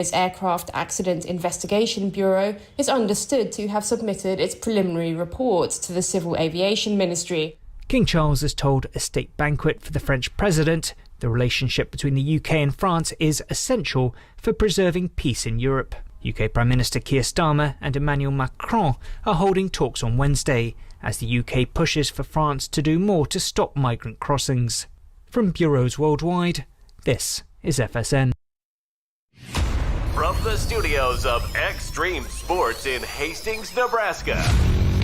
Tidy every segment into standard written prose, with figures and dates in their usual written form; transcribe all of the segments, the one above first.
Aircraft Accident Investigation Bureau is understood to have submitted its preliminary report to the Civil Aviation Ministry. King Charles has told a state banquet for the French president the relationship between the UK and France is essential for preserving peace in Europe. UK Prime Minister Keir Starmer and Emmanuel Macron are holding talks on Wednesday as the UK pushes for France to do more to stop migrant crossings. From bureaus worldwide, this is FSN. From the studios of Extreme Sports in Hastings, Nebraska,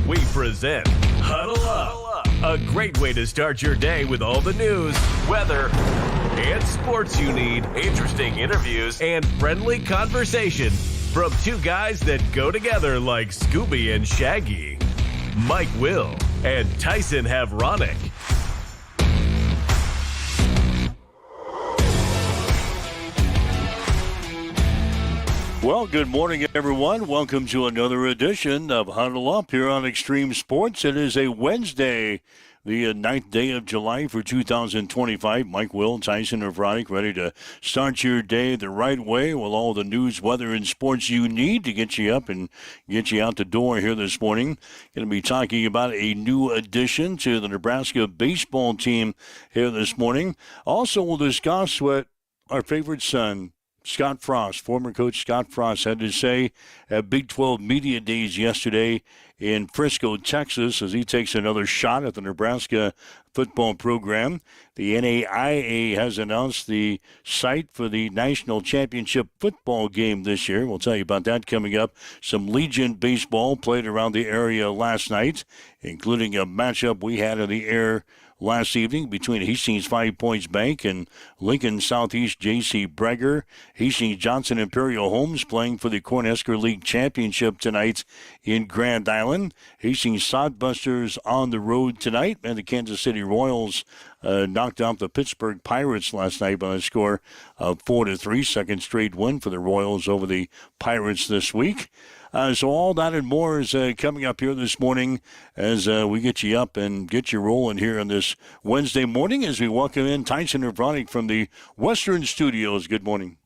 we present Huddle Up, a great way to start your day with all the news, weather, and sports you need, interesting interviews, and friendly conversation from two guys that go together like Scooby and Shaggy, Mike Will and Tyson Havronic. Well, good morning, everyone. Welcome to another edition of Huddle Up here on Extreme Sports. It is a Wednesday, the 9th day of July for 2025. Mike Will, Tyson Havronic, ready to start your day the right way with all the news, weather, and sports you need to get you up and get you out the door here this morning. Going to be talking about a new addition to the Nebraska baseball team here this morning. Also, we'll discuss what our favorite son, Scott Frost, former coach Scott Frost, had to say at Big 12 Media Days yesterday in Frisco, Texas, as he takes another shot at the Nebraska football program. The NAIA has announced the site for the national championship football game this year. We'll tell you about that coming up. Some Legion baseball played around the area last night, including a matchup we had in the air last evening between Hastings 5 Points Bank and Lincoln Southeast J.C. Breger. Hastings Johnson Imperial Homes playing for the Cornhusker League Championship tonight in Grand Island. Hastings Sodbusters on the road tonight, and the Kansas City Royals knocked out the Pittsburgh Pirates last night by a score of 4-3. Second straight win for the Royals over the Pirates this week. So all that and more is coming up here this morning as we get you up and get you rolling here on this Wednesday morning as we welcome in Tyson Havronic from the Western Studios. Good morning.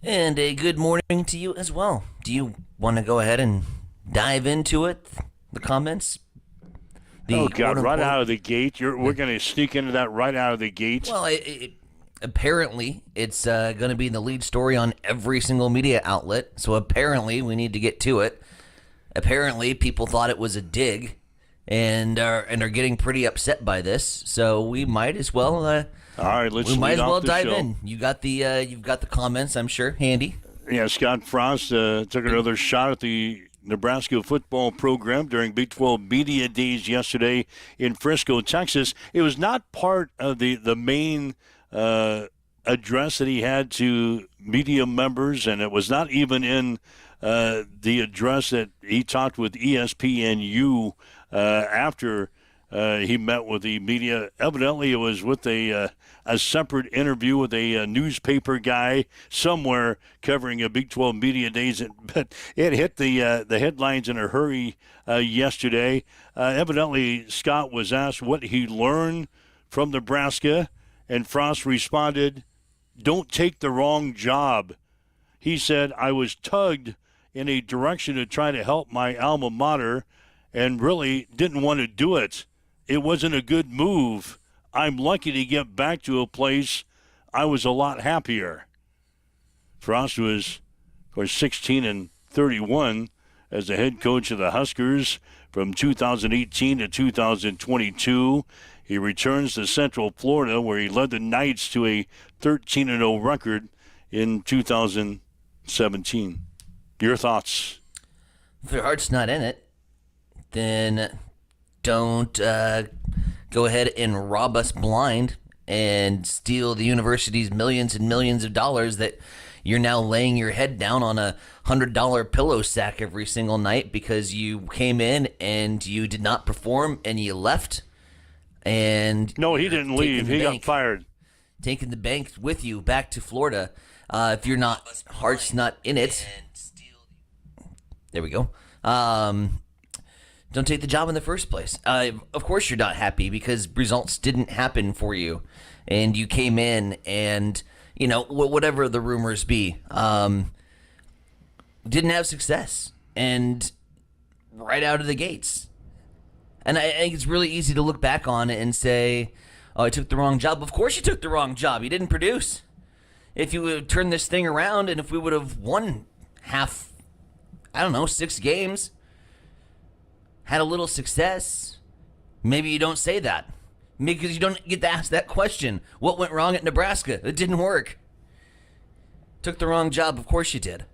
And a good morning to you as well. Do you want to go ahead and dive into it, the comments? Oh, God, right out of the gate. We're going to sneak into that right out of the gate. Well, apparently, it's going to be the lead story on every single media outlet, so apparently we need to get to it. Apparently, people thought it was a dig and are getting pretty upset by this, so we might as well. All right, let's. We might as well dive show. in. You've got the comments, I'm sure, handy. Yeah, Scott Frost took another shot at the Nebraska football program during Big 12 Media Days yesterday in Frisco, Texas. It was not part of the main address that he had to media members, and it was not even in the address that he talked with ESPNU after he met with the media. Evidently, it was with a separate interview with a newspaper guy somewhere covering a Big 12 Media Days, but it hit the headlines in a hurry yesterday. Evidently, Scott was asked what he learned from Nebraska, and Frost responded, "Don't take the wrong job." He said, "I was tugged in a direction to try to help my alma mater and really didn't want to do it. It wasn't a good move. I'm lucky to get back to a place I was a lot happier." Frost was, of course, 16-31 as the head coach of the Huskers from 2018 to 2022. He returns to Central Florida, where he led the Knights to a 13-0 record in 2017. Your thoughts? If your heart's not in it, then don't go ahead and rob us blind and steal the university's millions and millions of dollars that you're now laying your head down on a $100 pillow sack every single night because you came in and you did not perform and you left. And no, he didn't leave. He got fired. Taking the bank with you back to Florida. If your heart's not in it, there we go. Don't take the job in the first place. Of course you're not happy because results didn't happen for you. And you came in and whatever the rumors be, didn't have success, and right out of the gates. And I think it's really easy to look back on it and say, oh, I took the wrong job. Of course you took the wrong job. You didn't produce. If you would have turned this thing around, and if we would have won 6 games, had a little success, maybe you don't say that. Because you don't get to ask that question. What went wrong at Nebraska? It didn't work. Took the wrong job. Of course you did.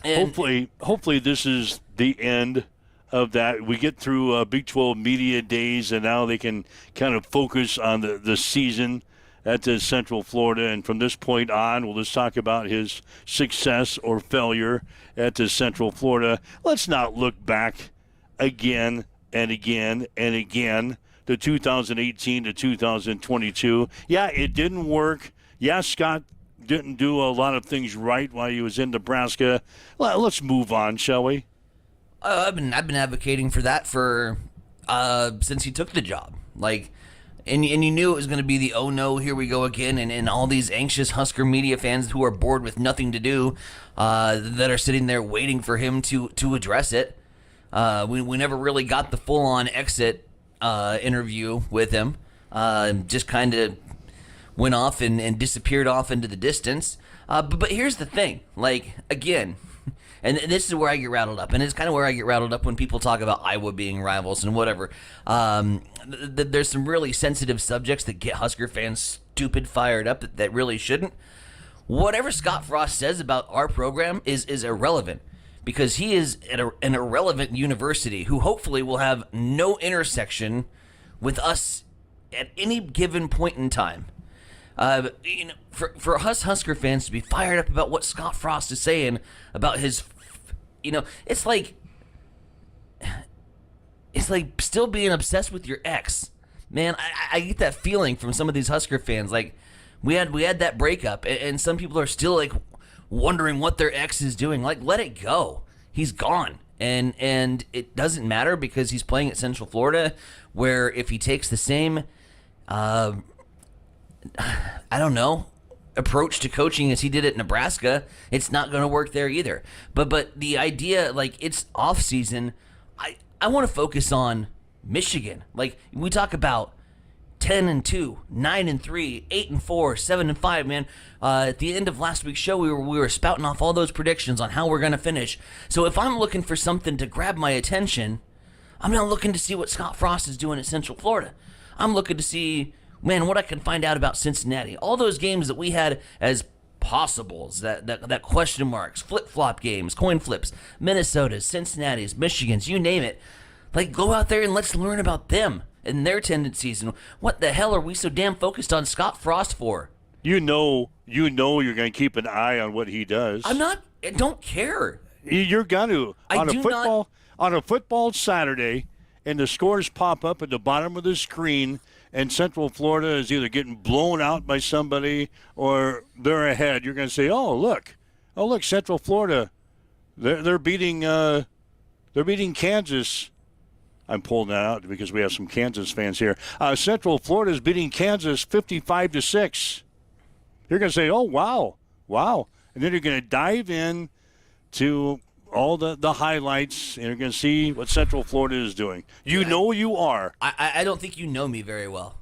And hopefully this is the end of that. We get through Big 12 media days, and now they can kind of focus on the season at the Central Florida. And from this point on, we'll just talk about his success or failure at the Central Florida. Let's not look back again and again and again to 2018 to 2022. Yeah, it didn't work. Yeah, Scott didn't do a lot of things right while he was in Nebraska. Let's move on, shall we? I've been advocating for that for since he took the job. And you knew it was going to be the oh no, here we go again, and all these anxious Husker media fans who are bored with nothing to do that are sitting there waiting for him to address it. We never really got the full on exit interview with him. Just kind of went off and disappeared off into the distance. But here's the thing, again, and this is where I get rattled up, and it's kind of where I get rattled up when people talk about Iowa being rivals and whatever. There's some really sensitive subjects that get Husker fans stupid fired up that really shouldn't. Whatever Scott Frost says about our program is irrelevant, because he is at an irrelevant university who hopefully will have no intersection with us at any given point in time. For us Husker fans to be fired up about what Scott Frost is saying about his, it's like still being obsessed with your ex. Man, I get that feeling from some of these Husker fans. We had that breakup, and some people are still wondering what their ex is doing. Let it go. He's gone. And it doesn't matter, because he's playing at Central Florida, where if he takes the same approach to coaching as he did at Nebraska, it's not going to work there either. But the idea, it's off season, I want to focus on Michigan. We talk about 10-2, 9-3, 8-4, 7-5. Man, at the end of last week's show, we were spouting off all those predictions on how we're going to finish. So if I'm looking for something to grab my attention, I'm not looking to see what Scott Frost is doing at Central Florida. I'm looking to see, man, what I can find out about Cincinnati. All those games that we had as possibles, that question marks, flip-flop games, coin flips, Minnesota's, Cincinnati's, Michigan's, you name it. Go out there and let's learn about them and their tendencies. And what the hell are we so damn focused on Scott Frost for? You know you're going to keep an eye on what he does. I don't care. You're going to. On a football Saturday, and the scores pop up at the bottom of the screen, and Central Florida is either getting blown out by somebody or they're ahead, you're going to say, oh look, Central Florida, they're beating Kansas. I'm pulling that out because we have some Kansas fans here. Central Florida is beating Kansas 55-6. You're going to say, oh wow, and then you're going to dive in to all the highlights, and you're going to see what Central Florida is doing. You are. I don't think you know me very well.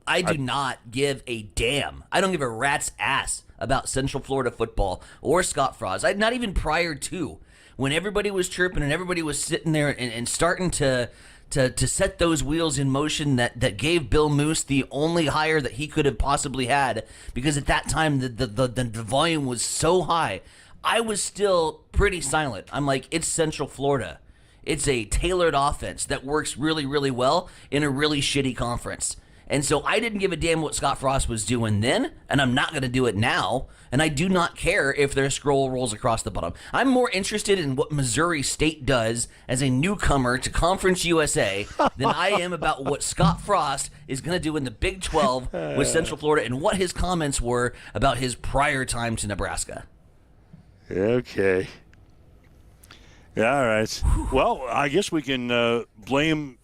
I do not give a damn. I don't give a rat's ass about Central Florida football or Scott Frost. Not even prior to, when everybody was chirping and everybody was sitting there and starting to set those wheels in motion that gave Bill Moose the only hire that he could have possibly had, because at that time the volume was so high. I was still pretty silent. I'm like, it's Central Florida. It's a tailored offense that works really, really well in a really shitty conference. And so I didn't give a damn what Scott Frost was doing then, and I'm not going to do it now. And I do not care if their scroll rolls across the bottom. I'm more interested in what Missouri State does as a newcomer to Conference USA than I am about what Scott Frost is going to do in the Big 12 with Central Florida and what his comments were about his prior time to Nebraska. Okay. Yeah, all right. Well, I guess we can blame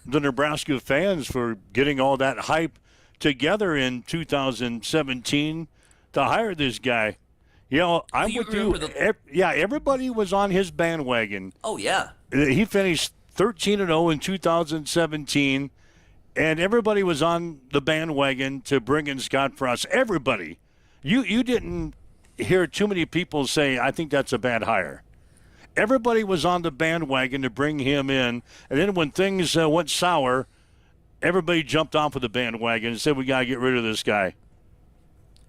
the Nebraska fans for getting all that hype together in 2017 to hire this guy. I'm You with you. remember Everybody was on his bandwagon. Oh, yeah. He finished 13-0 in 2017, and everybody was on the bandwagon to bring in Scott Frost. Everybody. You didn't hear too many people say, I think that's a bad hire. Everybody was on the bandwagon to bring him in, and then when things went sour, everybody jumped off of the bandwagon and said, we got to get rid of this guy.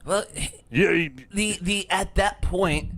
Well, at that point,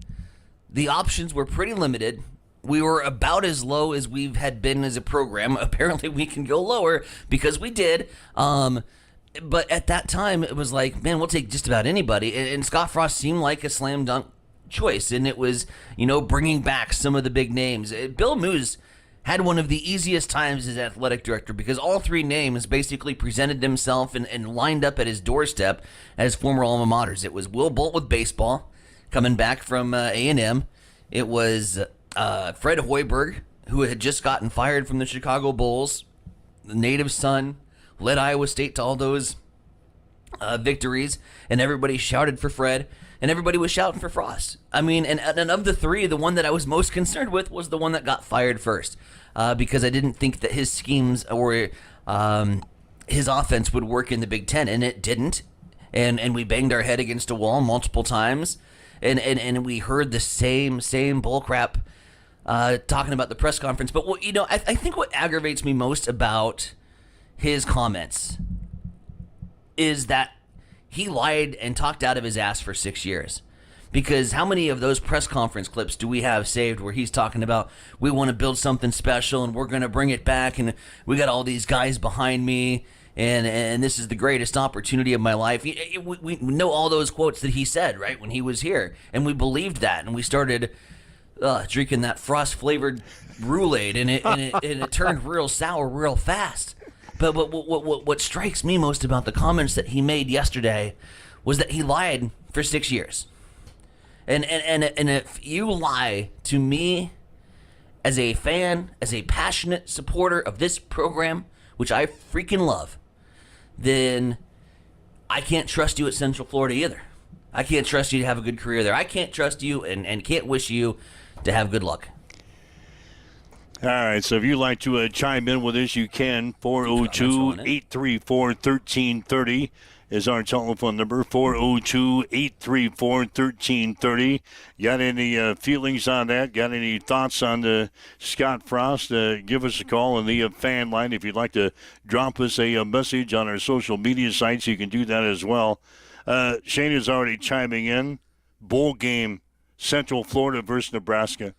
the options were pretty limited. We were about as low as we had been as a program. Apparently, we can go lower because we did. But at that time, it was like, man, we'll take just about anybody. And Scott Frost seemed like a slam dunk choice. And it was, bringing back some of the big names. Bill Moose had one of the easiest times as athletic director because all three names basically presented themselves and lined up at his doorstep as former alma maters. It was Will Bolt with baseball, coming back from A&M. It was Fred Hoiberg, who had just gotten fired from the Chicago Bulls, the native son, led Iowa State to all those victories, and everybody shouted for Fred, and everybody was shouting for Frost. I mean, and of the three, the one that I was most concerned with was the one that got fired first, because I didn't think that his schemes or his offense would work in the Big Ten, and it didn't. And we banged our head against a wall multiple times, and we heard the same bullcrap talking about the press conference. But I think what aggravates me most about his comments is that he lied and talked out of his ass for 6 years. Because how many of those press conference clips do we have saved where he's talking about, we want to build something special and we're going to bring it back and we got all these guys behind me and this is the greatest opportunity of my life. We know all those quotes that he said, right, when he was here. And we believed that, and we started drinking that Frost-flavored Roulade, and it turned real sour real fast. But what strikes me most about the comments that he made yesterday was that he lied for 6 years. And if you lie to me as a fan, as a passionate supporter of this program, which I freaking love, then I can't trust you at Central Florida either. I can't trust you to have a good career there. I can't trust you and can't wish you to have good luck. All right, so if you'd like to chime in with us, you can. 402-834-1330 is our telephone number, 402-834-1330. Got any feelings on that? Got any thoughts on Scott Frost? Give us a call on the fan line. If you'd like to drop us a message on our social media sites, you can do that as well. Shane is already chiming in. Bowl game, Central Florida versus Nebraska.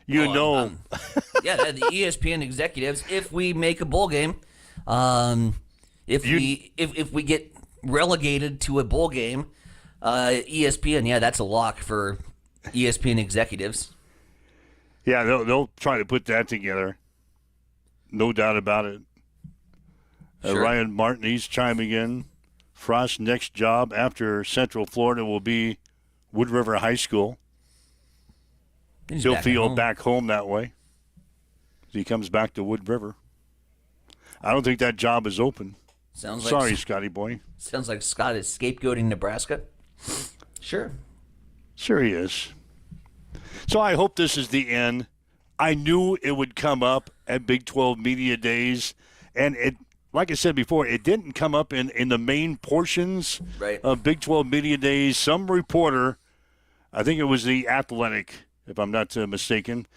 Yeah, the ESPN executives, if we make a bowl game, if we get relegated to a bowl game, ESPN, that's a lock for ESPN executives. Yeah, they'll try to put that together. No doubt about it. Sure. Ryan Martin, he's chiming in. Frost's next job after Central Florida will be Wood River High School. He'll feel back home that way. He comes back to Wood River. I don't think that job is open. Sorry, Scotty boy. Sounds like Scott is scapegoating Nebraska. Sure. Sure he is. So I hope this is the end. I knew it would come up at Big 12 Media Days. And it, like I said before, it didn't come up in the main portions of Big 12 Media Days. Some reporter, I think it was The Athletic, if I'm not mistaken,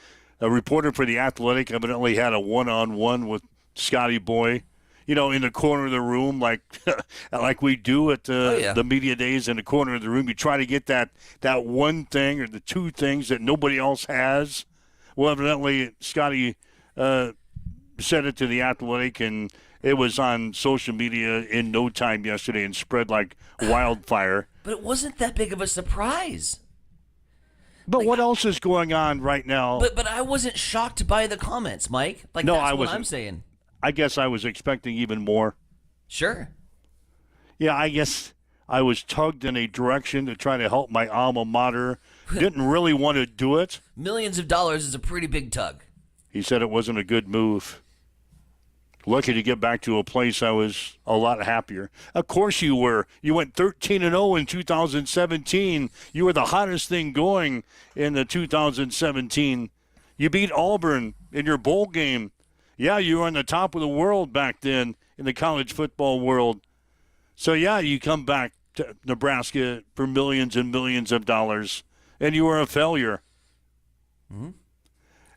a reporter for The Athletic evidently had a one-on-one with Scotty boy, in the corner of the room, like we do at the media days. In the corner of the room, you try to get that one thing or the two things that nobody else has. Well, evidently, Scotty said it to The Athletic, and it was on social media in no time yesterday and spread like wildfire. But it wasn't that big of a surprise. But what else is going on right now? But I wasn't shocked by the comments, Mike. No, that's I what wasn't. I'm saying. I guess I was expecting even more. Sure. Yeah, I guess I was tugged in a direction to try to help my alma mater. Didn't really want to do it. Millions of dollars is a pretty big tug. He said it wasn't a good move. Lucky to get back to a place I was a lot happier. Of course you were. You went 13-0 in 2017. You were the hottest thing going in the 2017. You beat Auburn in your bowl game. Yeah, you were on the top of the world back then in the college football world. So, yeah, you come back to Nebraska for millions and millions of dollars, and you were a failure. Mm-hmm.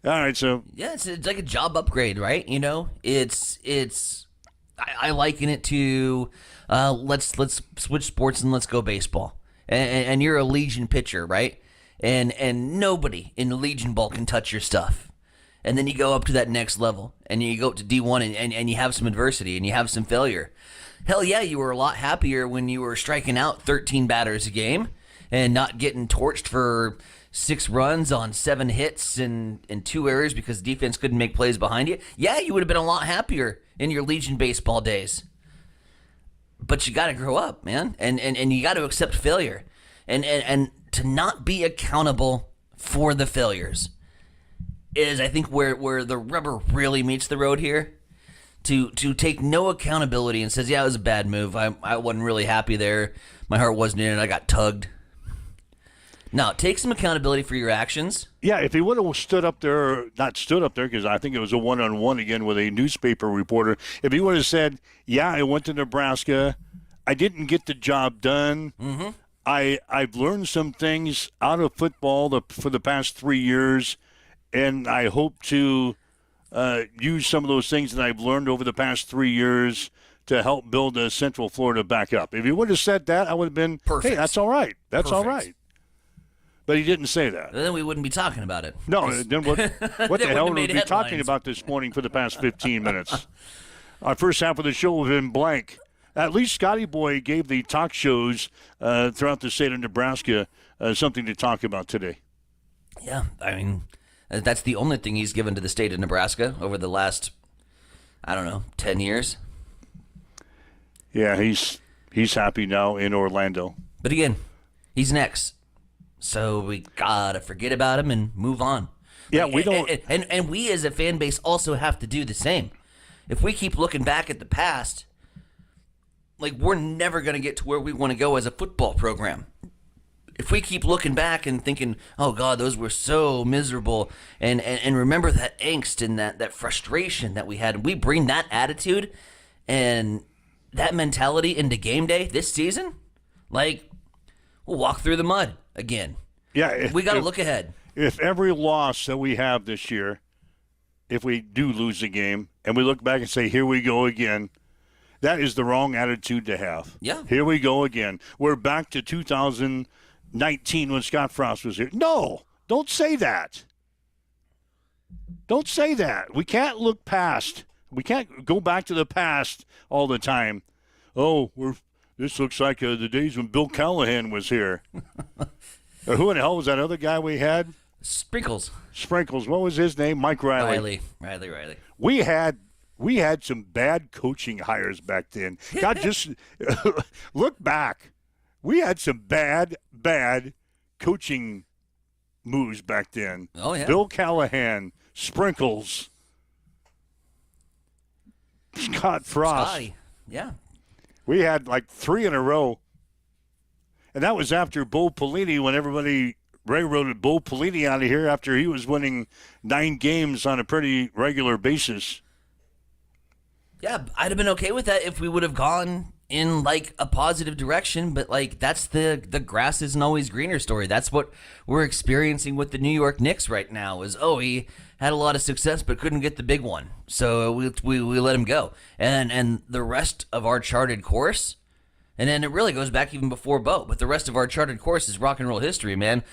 All right, so yeah, it's like a job upgrade, right? You know, I liken it to let's switch sports and let's go baseball. And you're a Legion pitcher, right? And nobody in the Legion ball can touch your stuff. And then you go up to that next level, and you go up to D1, and you have some adversity, and you have some failure. Hell yeah, you were a lot happier when you were striking out 13 batters a game and not getting torched for 6 runs on 7 hits and 2 errors because the defense couldn't make plays behind you. Yeah, you would have been a lot happier in your Legion baseball days. But you got to grow up, man, and you got to accept failure, and to not be accountable for the failures is, I think, where the rubber really meets the road here. To take no accountability and says, yeah, it was a bad move. I wasn't really happy there. My heart wasn't in it. I got tugged. Now, take some accountability for your actions. Yeah, if he would have stood up there, not stood up there, because I think it was a one-on-one again with a newspaper reporter. If he would have said, yeah, I went to Nebraska. I didn't get the job done. Mm-hmm. I've learned some things out of football for the past 3 years, and I hope to use some of those things that I've learned over the past 3 years to help build Central Florida back up. If he would have said that, I would have been, perfect. Hey, that's all right. That's all right. But he didn't say that. Then we wouldn't be talking about it. No, then what the hell would we be talking about this morning for the past 15 minutes? Our first half of the show has been blank. At least Scotty Boy gave the talk shows throughout the state of Nebraska something to talk about today. Yeah, I mean, that's the only thing he's given to the state of Nebraska over the last, 10 years. Yeah, he's happy now in Orlando. But again, he's next. So we gotta forget about him and move on. Yeah, we don't. And we as a fan base also have to do the same. If we keep looking back at the past, we're never gonna get to where we want to go as a football program. If we keep looking back and thinking, oh God, those were so miserable, and remember that angst and that frustration that we had, and we bring that attitude and that mentality into game day this season, we'll walk through the mud again. Yeah, we got to look ahead. If every loss that we have this year, if we do lose a game, and we look back and say, here we go again, that is the wrong attitude to have. Yeah. Here we go again. We're back to 2019 when Scott Frost was here. No, don't say that. Don't say that. We can't look past. We can't go back to the past all the time. Oh, this looks like the days when Bill Callahan was here. Or who in the hell was that other guy we had? Sprinkles. What was his name? Mike Riley. Riley. We had some bad coaching hires back then. God, just look back. We had some bad coaching moves back then. Oh, yeah. Bill Callahan, Sprinkles, Scott Frost. Scotty. Yeah. We had 3 in a row. And that was after Bo Pelini, when everybody railroaded Bo Pelini out of here after he was winning 9 games on a pretty regular basis. Yeah, I'd have been okay with that if we would have gone in a positive direction, but that's the grass isn't always greener story. That's what we're experiencing with the New York Knicks right now is, he had a lot of success but couldn't get the big one. So we let him go. And the rest of our charted course, and then it really goes back even before Bo, but the rest of our charted course is rock and roll history, man.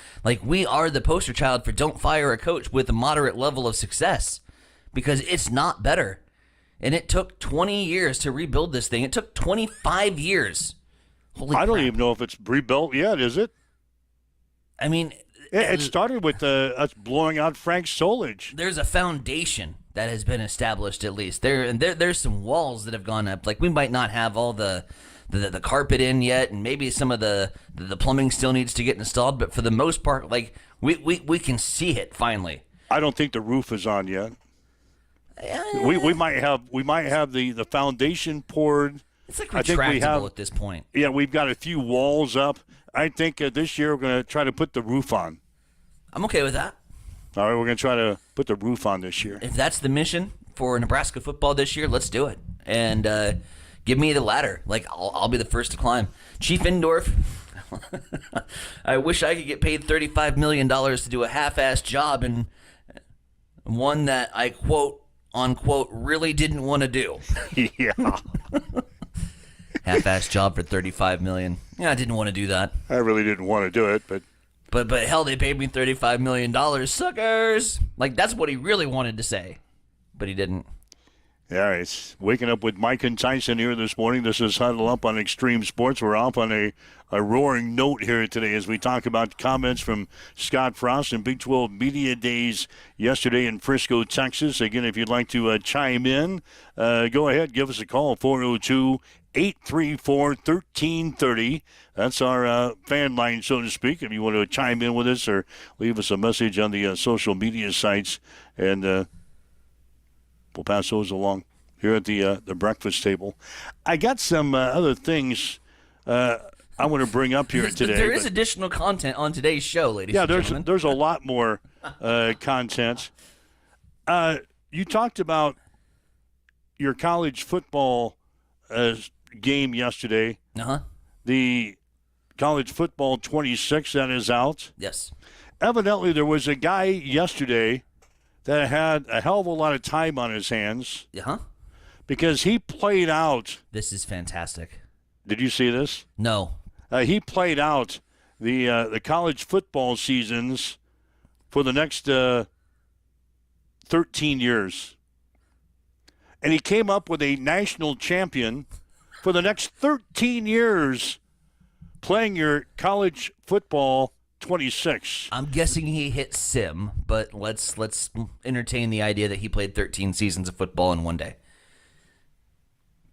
We are the poster child for don't fire a coach with a moderate level of success because it's not better. And it took 20 years to rebuild this thing. It took 25 years. Holy crap. I don't even know if it's rebuilt yet, is it? I mean... It started with us blowing out Frank Solich. There's a foundation that has been established at least. There's some walls that have gone up. We might not have all the carpet in yet, and maybe some of the plumbing still needs to get installed, but for the most part, we can see it finally. I don't think the roof is on yet. We might have the foundation poured. It's like I think we retractable at this point. Yeah, we've got a few walls up. I think this year we're going to try to put the roof on. I'm okay with that. All right, we're going to try to put the roof on this year. If that's the mission for Nebraska football this year, let's do it. And give me the ladder. Like, I'll be the first to climb. Chief Indorf, I wish I could get paid $35 million to do a half-assed job and one that I quote, unquote, really didn't want to do. Yeah. Half-assed job for $35 million. Yeah, I didn't want to do that. I really didn't want to do it, but hell, they paid me $35 million. Suckers! Like, that's what he really wanted to say. But he didn't. yeah, it's waking up with Mike and Tyson here this morning. This is Huddle Up on Extreme Sports. We're off on a roaring note here today as we talk about comments from Scott Frost and Big 12 Media Days yesterday in Frisco, Texas. Again, if you'd like to chime in, go ahead, give us a call, 402-834-1330. That's our fan line, so to speak, if you want to chime in with us or leave us a message on the social media sites. And we'll pass those along here at the breakfast table. I got some other things I want to bring up here today. There is additional content on today's show, ladies and gentlemen. There's a lot more content. You talked about your college football game yesterday. Uh-huh. The college football 26 that is out. Yes. Evidently, there was a guy yesterday that had a hell of a lot of time on his hands Uh-huh. because he played out. This is fantastic. Did you see this? No. He played out the college football seasons for the next 13 years. And he came up with a national champion for the next 13 years playing your college football 26. I'm guessing he hit sim, but let's entertain the idea that he played 13 seasons of football in one day.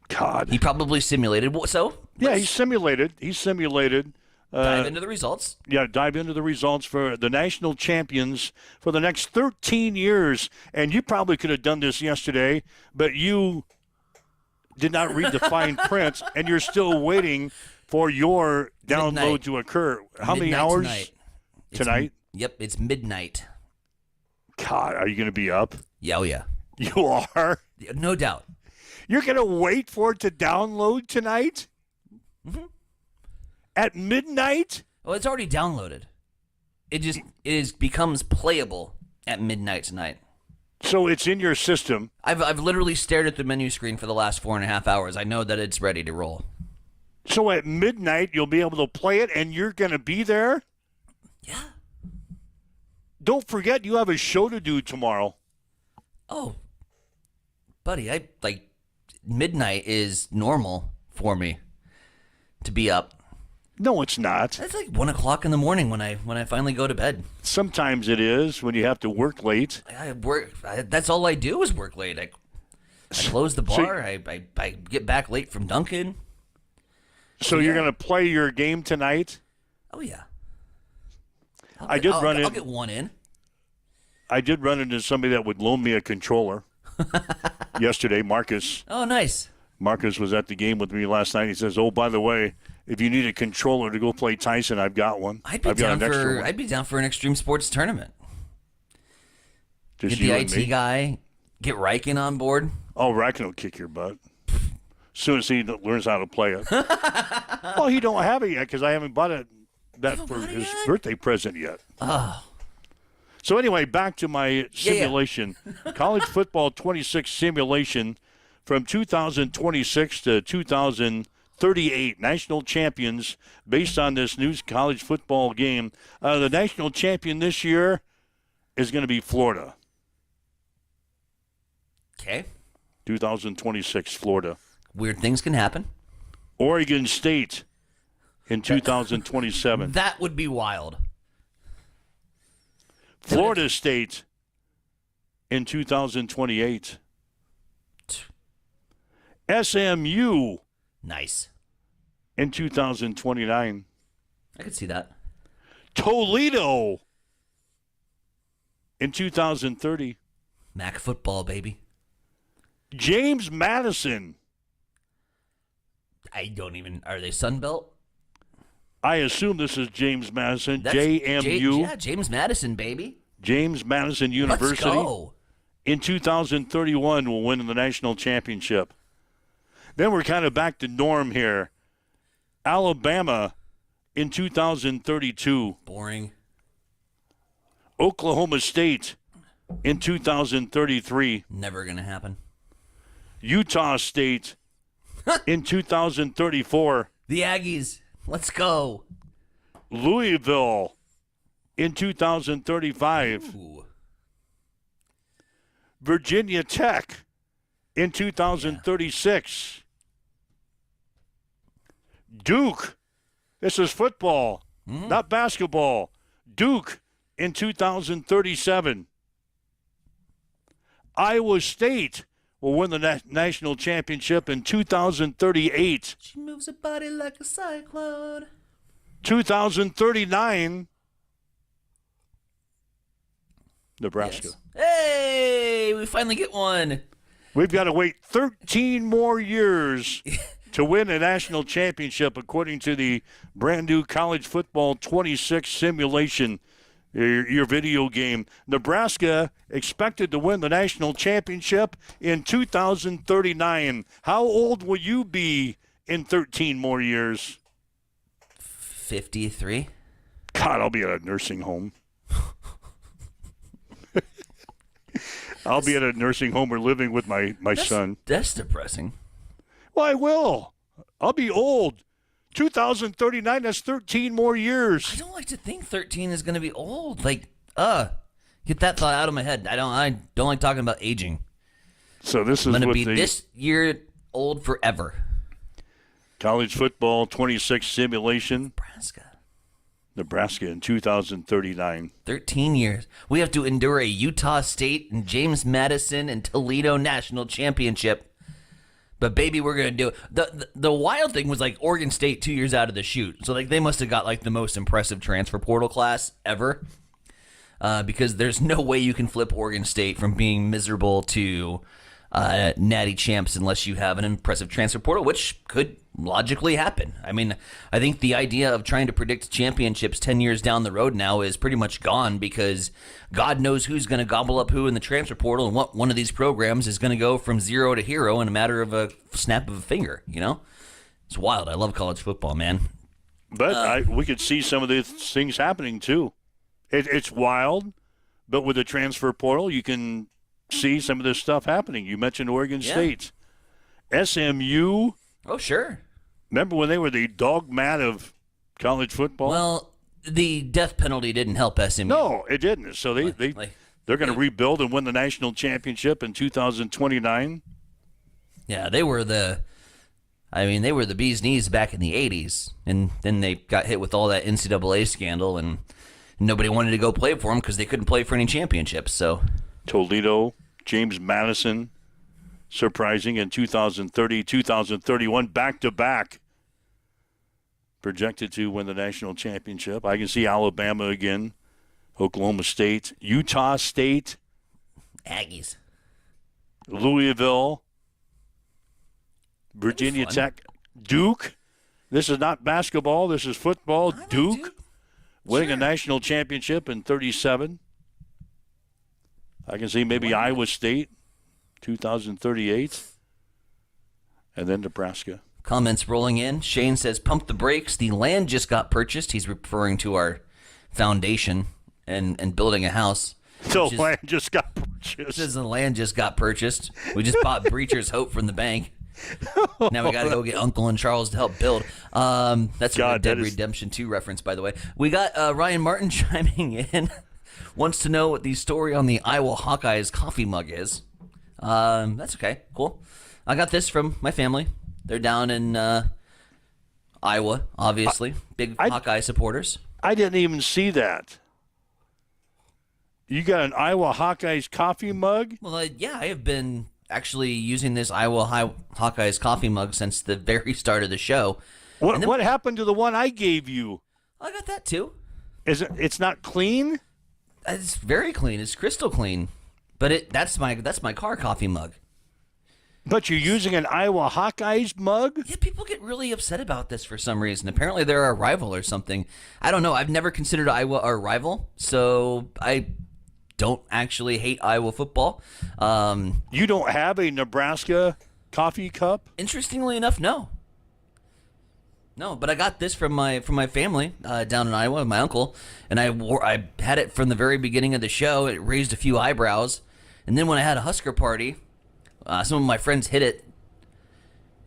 God. He probably simulated. So Yeah, he simulated. dive into the results. Yeah, dive into the results for the national champions for the next 13 years. And you probably could have done this yesterday, but you did not read the fine print, and you're still waiting for your download Midnight. to occur. How many Midnight hours tonight? Yep, it's midnight. God, are you going to be up? Yeah, oh yeah. You are? No doubt. You're going to wait for it to download tonight? Mm-hmm. At midnight? Well, it's already downloaded. It becomes playable at midnight tonight. So it's in your system. I've literally stared at the menu screen for the last 4.5 hours. I know that it's ready to roll. So at midnight, you'll be able to play it, and you're going to be there? Yeah. Don't forget, you have a show to do tomorrow. Oh, buddy, midnight is normal for me to be up. No, it's not. It's like 1 o'clock in the morning when I finally go to bed. Sometimes it is when you have to work late. I work. That's all I do is work late. I close the bar. I get back late from Duncan. So you're going to play your game tonight? Oh yeah. I'll get one in. I did run into somebody that would loan me a controller yesterday, Marcus. Oh, nice. Marcus was at the game with me last night. He says, "Oh, by the way, if you need a controller to go play Tyson, I've got one. I'd be down for an extreme sports tournament. Just Get the you and IT me? guy. Get Riken on board. Oh, Racken will kick your butt as soon as he learns how to play it. Well, he don't have it yet because I haven't bought it for his birthday present yet. Oh. So anyway, back to my simulation. College football 26 simulation from 2026 to 2038. National champions based on this new college football game. The national champion this year is going to be Florida. Okay. 2026, Florida. Weird things can happen. Oregon State in 2027. That would be wild. Florida State in 2028. SMU Nice. in 2029. I could see that. Toledo in 2030. MAC football, baby. James Madison. I don't even. Are they Sunbelt? I assume this is James Madison. That's JMU. James Madison, baby. James Madison University. Let's go. In 2031 will win the national championship. Then we're kind of back to norm here. Alabama in 2032. Boring. Oklahoma State in 2033. Never going to happen. Utah State in 2034. The Aggies. Let's go. Louisville in 2035. Ooh. Virginia Tech in 2036. Duke, this is football, not basketball. Duke in 2037. Iowa State will win the national championship in 2038. She moves her body like a cyclone. 2039. Nebraska. Yes. Hey, we finally get one. We've got to wait 13 more years to win a national championship, according to the brand new College Football 26 simulation, your video game. Nebraska expected to win the national championship in 2039. How old will you be in 13 more years? 53. God, I'll be at a nursing home. I'll be at a nursing home or living with my son. That's depressing. Well, I will. I'll be old. 2039, that's 13 more I years. don't like to think 13 is going to be old. Like, get that thought out of my head. I don't like talking about aging. So this is I'm going to what be the this year old forever. College Football 26 simulation. Nebraska. In 2039. 13 years. We have to endure a Utah State and James Madison and Toledo national championship. But baby, we're gonna do it. The wild thing was like Oregon State 2 years out of the chute. So like they must have got like the most impressive transfer portal class ever. Because there's no way you can flip Oregon State from being miserable to natty champs unless you have an impressive transfer portal, which could logically happen. I mean, I think the idea of trying to predict championships 10 years down the road now is pretty much gone because God knows who's going to gobble up who in the transfer portal and what one of these programs is going to go from zero to hero in a matter of a snap of a finger, you know? It's wild. I love college football, man. But we could see some of these things happening, too. It's wild, but with the transfer portal, you can see some of this stuff happening. You mentioned Oregon State. SMU. Oh, sure. Remember when they were the dogmat of college football? Well, the death penalty didn't help SMU. No, it didn't. So they're going to rebuild and win the national championship in 2029. Yeah, they were the bee's knees back in the 80s, and then they got hit with all that NCAA scandal, and nobody wanted to go play for them because they couldn't play for any championships. So Toledo, James Madison, surprising in 2030, 2031, back-to-back, projected to win the national championship. I can see Alabama again, Oklahoma State, Utah State, Aggies, Louisville, Virginia Tech, Duke. This is not basketball. This is football. Duke winning a national championship in 37. I can see maybe Iowa State, 2038, and then Nebraska. Comments rolling in. Shane says, pump the brakes. The land just got purchased. He's referring to our foundation and building a house. The land just got purchased. Says the land just got purchased. We just bought Breacher's Hope from the bank. Now we got to go get Uncle and Charles to help build. That's a Red Dead Redemption 2 reference, by the way. We got Ryan Martin chiming in. Wants to know what the story on the Iowa Hawkeyes coffee mug is. That's okay. Cool. I got this from my family. They're down in Iowa, obviously. Big Hawkeye supporters. I didn't even see that. You got an Iowa Hawkeyes coffee mug? Well, yeah, I have been actually using this Iowa Hawkeyes coffee mug since the very start of the show. What happened to the one I gave you? I got that too. It's not clean? It's very clean. It's crystal clean. But that's my car coffee mug. But you're using an Iowa Hawkeyes mug? Yeah, people get really upset about this for some reason. Apparently they're a rival or something. I don't know. I've never considered Iowa our rival, so I don't actually hate Iowa football. You don't have a Nebraska coffee cup? Interestingly enough, no. No, but I got this from my family down in Iowa, my uncle, and I had it from the very beginning of the show. It raised a few eyebrows, and then when I had a Husker party, some of my friends hid it,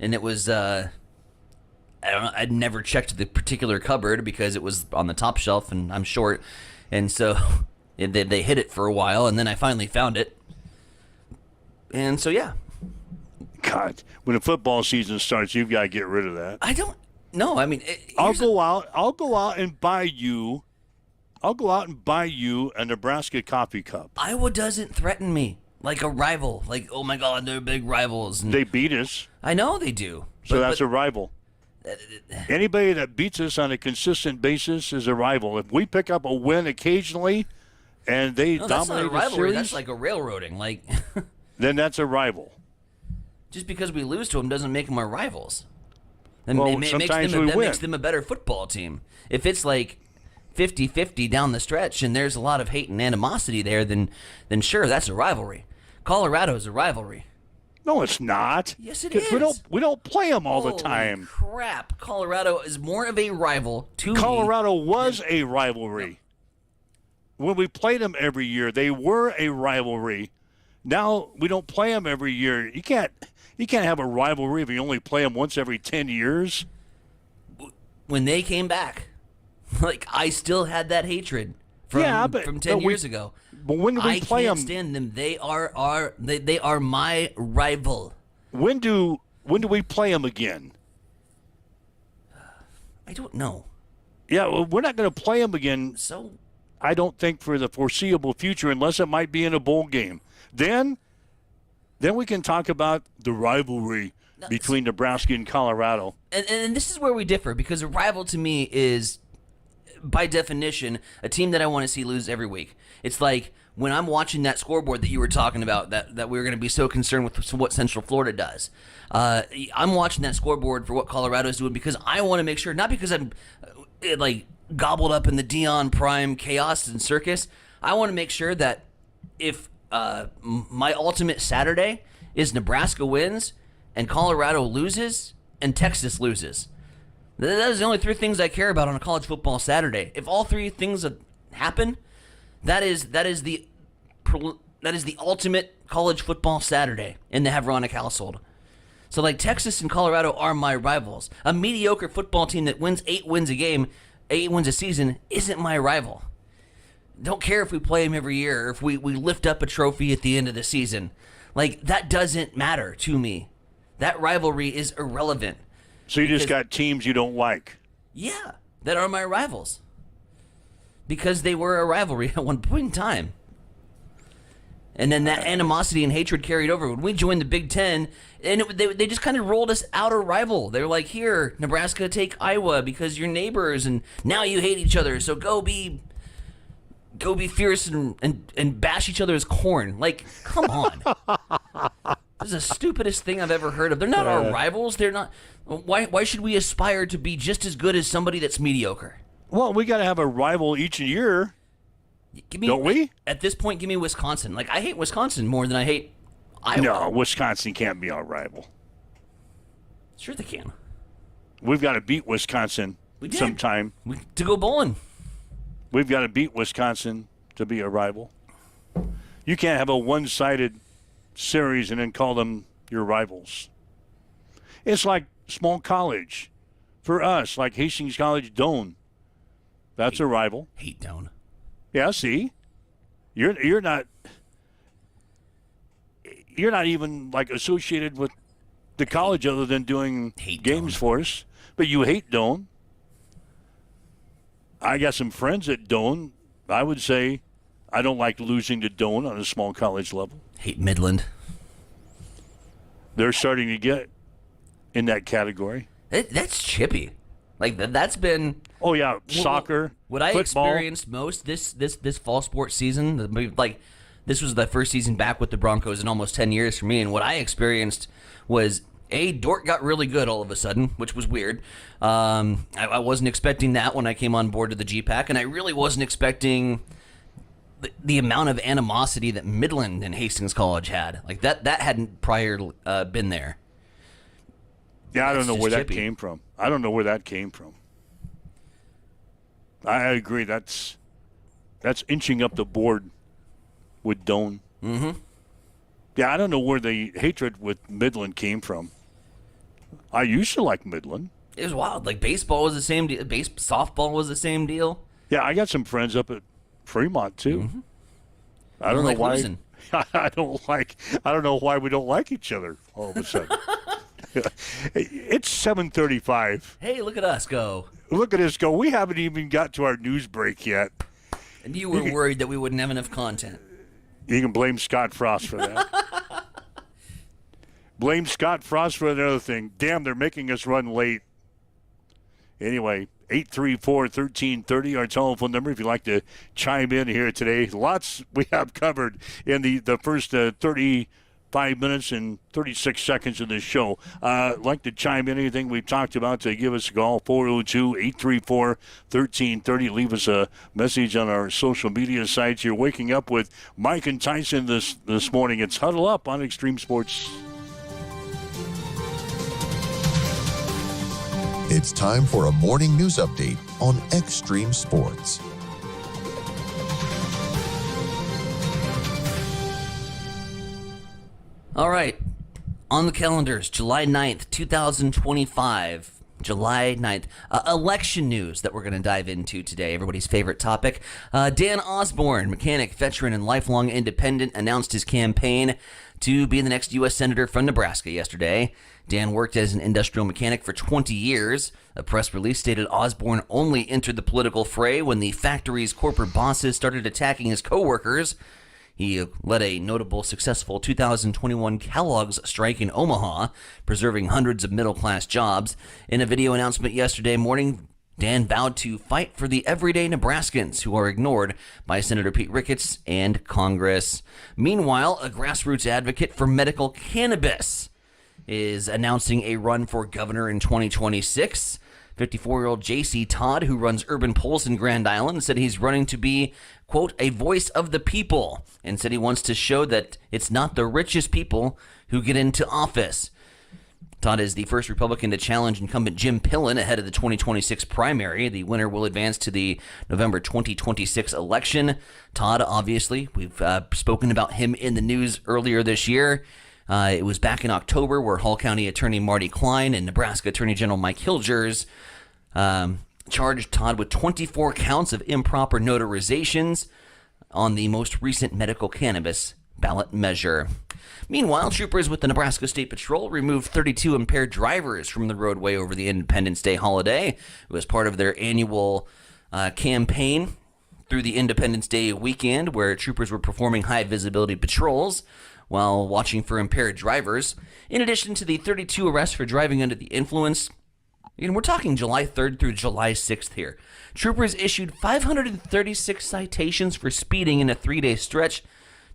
and it was I don't know. I'd never checked the particular cupboard because it was on the top shelf, and I'm short, and so they hid it for a while, and then I finally found it, and so yeah. God, when the football season starts, you've got to get rid of that. I don't. No, I mean, I'll go out and buy you a Nebraska coffee cup. Iowa doesn't threaten me like a rival. Like, oh my God, they're big rivals. And they beat us. I know they do. So that's a rival. Anybody that beats us on a consistent basis is a rival. If we pick up a win occasionally and they dominate that's not a rivalry. the series, That's like a railroading. Like, then that's a rival. Just because we lose to them doesn't make them our rivals. And well, it makes them a better football team. If it's like 50-50 down the stretch and there's a lot of hate and animosity there, then sure, that's a rivalry. Colorado's a rivalry. No, it's not. Yes, it is. We don't play them all the time. Crap. Colorado is more of a rival to Colorado was a rivalry. No. When we played them every year, they were a rivalry. Now we don't play them every year. You can't have a rivalry if you only play them once every 10 years. When they came back, like, I still had that hatred from 10 years ago. But when do we play them? I can't stand them. They are my rival. When do we play them again? I don't know. Yeah, well, we're not going to play them again. So I don't think for the foreseeable future, unless it might be in a bowl game. Then we can talk about the rivalry between Nebraska and Colorado. And this is where we differ, because a rival to me is, by definition, a team that I want to see lose every week. It's like when I'm watching that scoreboard that you were talking about, that we were going to be so concerned with what Central Florida does. I'm watching that scoreboard for what Colorado's doing because I want to make sure, not because I'm like gobbled up in the Dion Prime chaos and circus. I want to make sure that if my ultimate Saturday is Nebraska wins and Colorado loses and Texas loses. That is the only three things I care about on a college football Saturday. If all three things happen, that is the ultimate college football Saturday in the Havronic household. So like Texas and Colorado are my rivals. A mediocre football team that wins 8 wins a season isn't my rival. Don't care if we play them every year or if we lift up a trophy at the end of the season. Like, that doesn't matter to me. That rivalry is irrelevant. So you just got teams you don't like? Yeah, that are my rivals. Because they were a rivalry at one point in time. And then that animosity and hatred carried over. When we joined the Big Ten, and they just kind of rolled us out a rival. They were like, here, Nebraska, take Iowa because you're neighbors, and now you hate each other, so go be fierce and bash each other's corn. Like, come on. This is the stupidest thing I've ever heard of. They're not our rivals. They're not. Why should we aspire to be just as good as somebody that's mediocre? Well, we got to have a rival each year. Don't we? At this point, give me Wisconsin. Like, I hate Wisconsin more than I hate Iowa. No, Wisconsin can't be our rival. Sure they can. We've got to beat Wisconsin sometime. To go bowling. We've got to beat Wisconsin to be a rival. You can't have a one-sided series and then call them your rivals. It's like small college. For us, like Hastings College, Doane. That's a rival. Hate Doane. Yeah, see? You're not even like associated with the college other than doing games for us. But you hate Doane. I got some friends at Doane. I would say I don't like losing to Doane on a small college level. Hate Midland. They're starting to get in that category. That's chippy. Like, that's been... Oh, yeah, soccer, What I football. experienced most this fall sports season, like This was the first season back with the Broncos in almost 10 years for me, and what I experienced was, Dort got really good all of a sudden, which was weird. I wasn't expecting that when I came on board to the GPAC, and I really wasn't expecting the amount of animosity that Midland and Hastings College had. Like, that hadn't prior been there. Yeah, I don't know where that chippy. came from. I don't know where that came from. I agree. That's inching up the board with Doan. Mm-hmm. Yeah, I don't know where the hatred with Midland came from. I used to like Midland. It was wild. Like, baseball was the same deal. Softball was the same deal. Yeah, I got some friends up at Fremont too. Mm-hmm. I don't know like why. losing. I don't know why we don't like each other all of a sudden. It's 7:35. Hey, look at us go. Look at us go. We haven't even got to our news break yet. And you were worried that we wouldn't have enough content. You can blame Scott Frost for that. Blame Scott Frost for another thing. Damn, they're making us run late. Anyway, 834-1330, our telephone number if you'd like to chime in here today. Lots we have covered in the first 35 minutes and 36 seconds of this show. Like to chime in anything we've talked about, to give us a call, 402-834-1330. Leave us a message on our social media sites. You're waking up with Mike and Tyson this morning. It's Huddle Up on Extreme Sports. It's time for a morning news update on Extreme Sports. All right. On the calendars, July 9th, 2025. July 9th. Election news that we're going to dive into today. Everybody's favorite topic. Dan Osborne, mechanic, veteran, and lifelong independent, announced his campaign to be the next U.S. Senator from Nebraska yesterday. Dan worked as an industrial mechanic for 20 years. A press release stated Osborne only entered the political fray when the factory's corporate bosses started attacking his co-workers. He led a notable, successful 2021 Kellogg's strike in Omaha, preserving hundreds of middle-class jobs. In a video announcement yesterday morning, Dan vowed to fight for the everyday Nebraskans who are ignored by Senator Pete Ricketts and Congress. Meanwhile, a grassroots advocate for medical cannabis is announcing a run for governor in 2026. 54-year-old J.C. Todd, who runs Urban Pulse in Grand Island, said he's running to be, quote, a voice of the people, and said he wants to show that it's not the richest people who get into office. Todd is the first Republican to challenge incumbent Jim Pillen ahead of the 2026 primary. The winner will advance to the November 2026 election. Todd, obviously, we've spoken about him in the news earlier this year. It was back in October where Hall County Attorney Marty Klein and Nebraska Attorney General Mike Hilgers charged Todd with 24 counts of improper notarizations on the most recent medical cannabis ballot measure. Meanwhile, troopers with the Nebraska State Patrol removed 32 impaired drivers from the roadway over the Independence Day holiday. It was part of their annual campaign through the Independence Day weekend, where troopers were performing high-visibility patrols while watching for impaired drivers. In addition to the 32 arrests for driving under the influence, and we're talking July 3rd through July 6th here, troopers issued 536 citations for speeding in a 3-day stretch.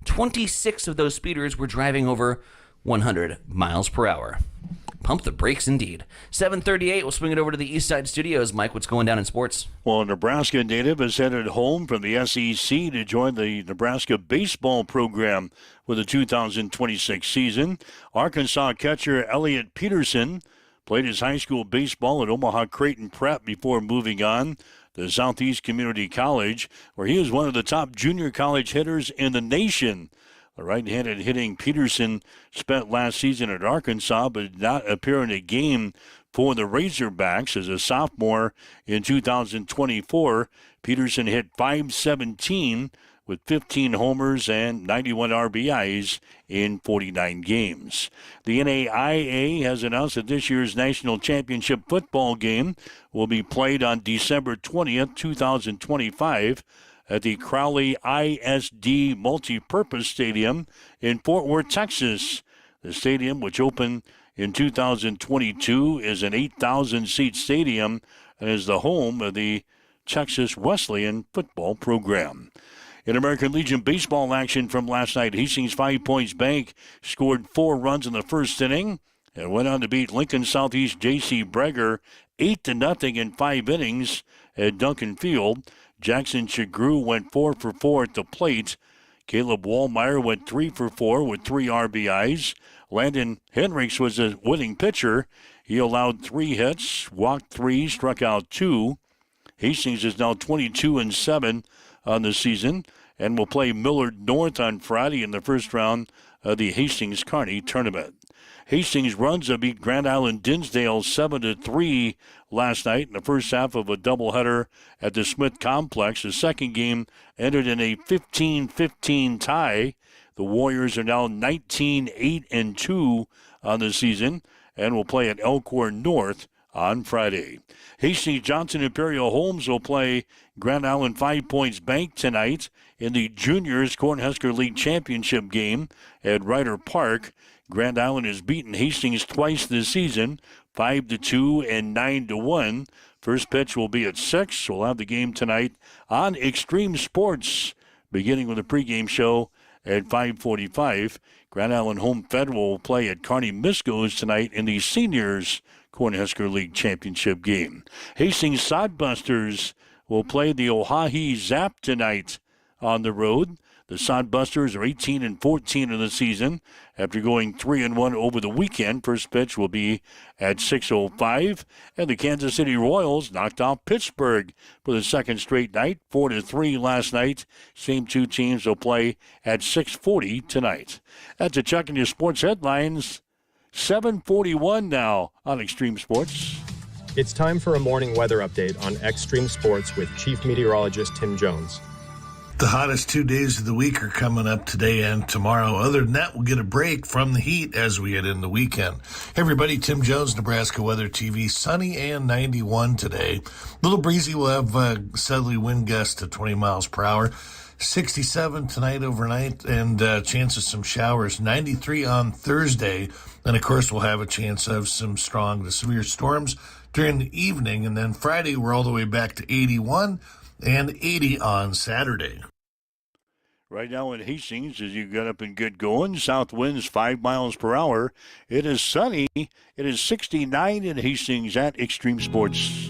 26 of those speeders were driving over 100 miles per hour. Pump the brakes indeed. 7:38, we'll swing it over to the East Side Studios. Mike, what's going down in sports? Well, a Nebraska native is headed home from the SEC to join the Nebraska baseball program for the 2026 season. Arkansas catcher Elliot Peterson played his high school baseball at Omaha Creighton Prep before moving on to Southeast Community College, where he was one of the top junior college hitters in the nation. The right-handed hitting Peterson spent last season at Arkansas but did not appear in a game for the Razorbacks. As a sophomore in 2024, Peterson hit .517 with 15 homers and 91 RBIs in 49 games. The NAIA has announced that this year's national championship football game will be played on December 20th, 2025, at the Crowley ISD Multipurpose Stadium in Fort Worth, Texas. The stadium, which opened in 2022, is an 8,000-seat stadium and is the home of the Texas Wesleyan football program. In American Legion baseball action from last night, Hastings 5 Points Bank scored 4 runs in the first inning and went on to beat Lincoln Southeast J.C. Breger 8-0 in 5 innings at Duncan Field. Jackson Chagru went 4 for 4 at the plate. Caleb Wallmeyer went 3 for 4 with 3 RBIs. Landon Henrichs was a winning pitcher. He allowed 3 hits, walked 3, struck out 2. Hastings is now 22-7 on the season and will play Millard North on Friday in the first round of the Hastings Kearney tournament. Hastings runs beat Grand Island Dinsdale 7-3 last night in the first half of a doubleheader at the Smith Complex. The second game ended in a 15-15 tie. The Warriors are now 19-8-2 on the season and will play at Elkhorn North on Friday. Hastings Johnson Imperial Homes will play Grand Island 5 Points Bank tonight in the Juniors Cornhusker League Championship game at Ryder Park. Grand Island has beaten Hastings twice this season, 5-2 and 9-1. First pitch will be at 6. We'll have the game tonight on Extreme Sports, beginning with a pregame show at 5:45. Grand Island Home Federal will play at Kearney Miscos tonight in the Seniors Cornhusker League Championship game. Hastings Sodbusters will play the Oahe Zap tonight on the road. The Sodbusters are 18-14 in the season after going 3-1 over the weekend. First pitch will be at 6:05. And the Kansas City Royals knocked out Pittsburgh for the second straight night, 4-3 last night. Same two teams will play at 6:40 tonight. That's a check in your sports headlines. 7:41 now on Extreme Sports. It's time for a morning weather update on Extreme Sports with Chief Meteorologist Tim Jones. The hottest 2 days of the week are coming up today and tomorrow. Other than that, we'll get a break from the heat as we get in the weekend. Hey everybody, Tim Jones, Nebraska Weather TV. Sunny and 91 today. Little breezy. We'll have southerly wind gusts to 20 miles per hour. 67 tonight overnight and chance of some showers. 93 on Thursday. And of course, we'll have a chance of some strong to severe storms during the evening. And then Friday, we're all the way back to 81. And 80 on Saturday. Right now in Hastings, as you get up and get going, south winds 5 miles per hour. It is sunny. It is 69 in Hastings at Extreme Sports.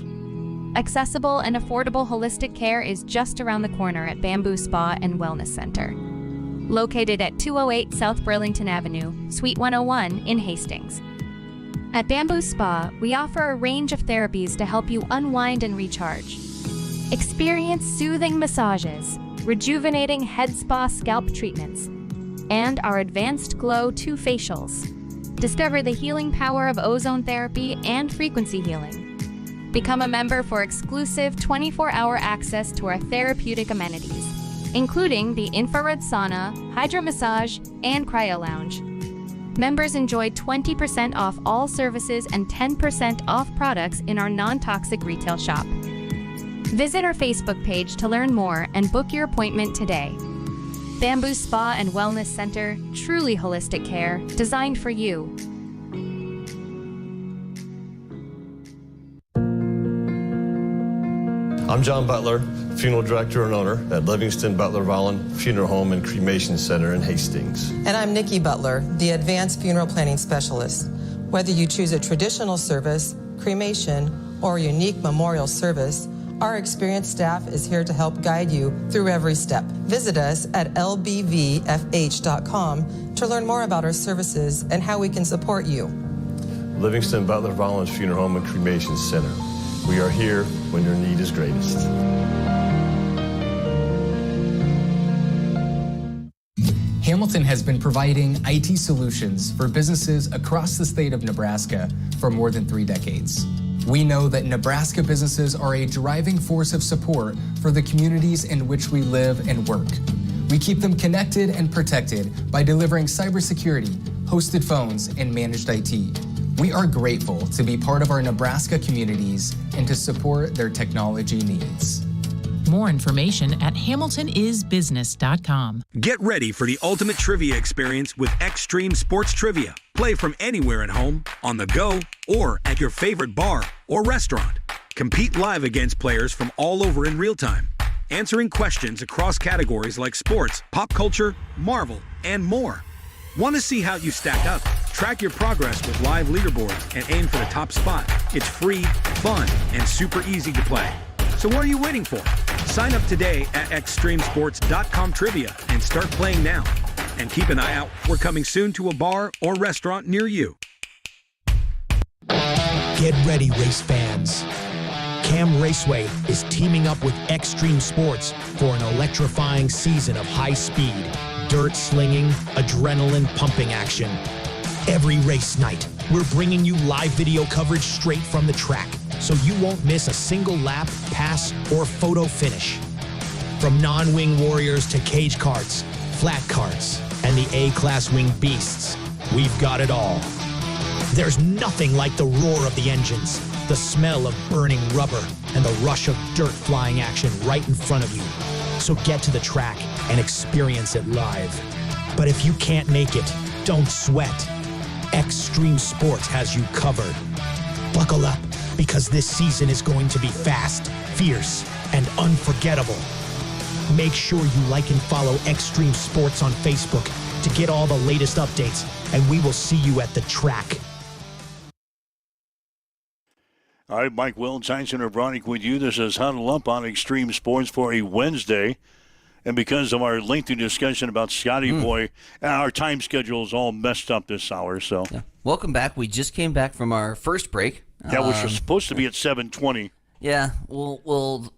Accessible and affordable holistic care is just around the corner at Bamboo Spa and Wellness Center. Located at 208 South Burlington Avenue, Suite 101 in Hastings. At Bamboo Spa, we offer a range of therapies to help you unwind and recharge. Experience soothing massages, rejuvenating head spa scalp treatments, and our Advanced Glow 2 facials. Discover the healing power of ozone therapy and frequency healing. Become a member for exclusive 24-hour access to our therapeutic amenities, including the infrared sauna, hydro massage, and cryo lounge. Members enjoy 20% off all services and 10% off products in our non-toxic retail shop. Visit our Facebook page to learn more and book your appointment today. Bamboo Spa and Wellness Center, truly holistic care, designed for you. I'm John Butler, funeral director and owner at Livingston Butler Volland Funeral Home and Cremation Center in Hastings. And I'm Nikki Butler, the advanced funeral planning specialist. Whether you choose a traditional service, cremation, or a unique memorial service, our experienced staff is here to help guide you through every step. Visit us at lbvfh.com to learn more about our services and how we can support you. Livingston Butler Volland Funeral Home and Cremation Center. We are here when your need is greatest. Hamilton has been providing IT solutions for businesses across the state of Nebraska for more than 3 decades. We know that Nebraska businesses are a driving force of support for the communities in which we live and work. We keep them connected and protected by delivering cybersecurity, hosted phones, and managed IT. We are grateful to be part of our Nebraska communities and to support their technology needs. More information at hamiltonisbusiness.com. Get ready for the ultimate trivia experience with Extreme Sports Trivia. Play from anywhere at home, on the go, or at your favorite bar or restaurant. Compete live against players from all over in real time. answering questions across categories like sports, pop culture, Marvel, and more. Want to see how you stack up? Track your progress with live leaderboards and aim for the top spot. It's free, fun, and super easy to play. So what are you waiting for? Sign up today at extremesports.com trivia and start playing now. And keep an eye out. We're coming soon to a bar or restaurant near you. Get ready, race fans. Cam Raceway is teaming up with Extreme Sports for an electrifying season of high-speed, dirt-slinging, adrenaline-pumping action. Every race night, we're bringing you live video coverage straight from the track, so you won't miss a single lap, pass, or photo finish. From non-wing warriors to cage karts, flat karts, and the A-class wing beasts, we've got it all. There's nothing like the roar of the engines, the smell of burning rubber, and the rush of dirt flying action right in front of you. So get to the track and experience it live. But if you can't make it, don't sweat. Extreme Sports has you covered. Buckle up, because this season is going to be fast, fierce, and unforgettable. Make sure you like and follow Extreme Sports on Facebook to get all the latest updates, and we will see you at the track. All right, Mike Will, Tyson O'Bronick with you. This is Huddle Up on Extreme Sports for a Wednesday. And because of our lengthy discussion about Scotty Boy, our time schedule is all messed up this hour. So, Welcome back. We just came back from our first break. Which was supposed to be at 7:20. Yeah, we'll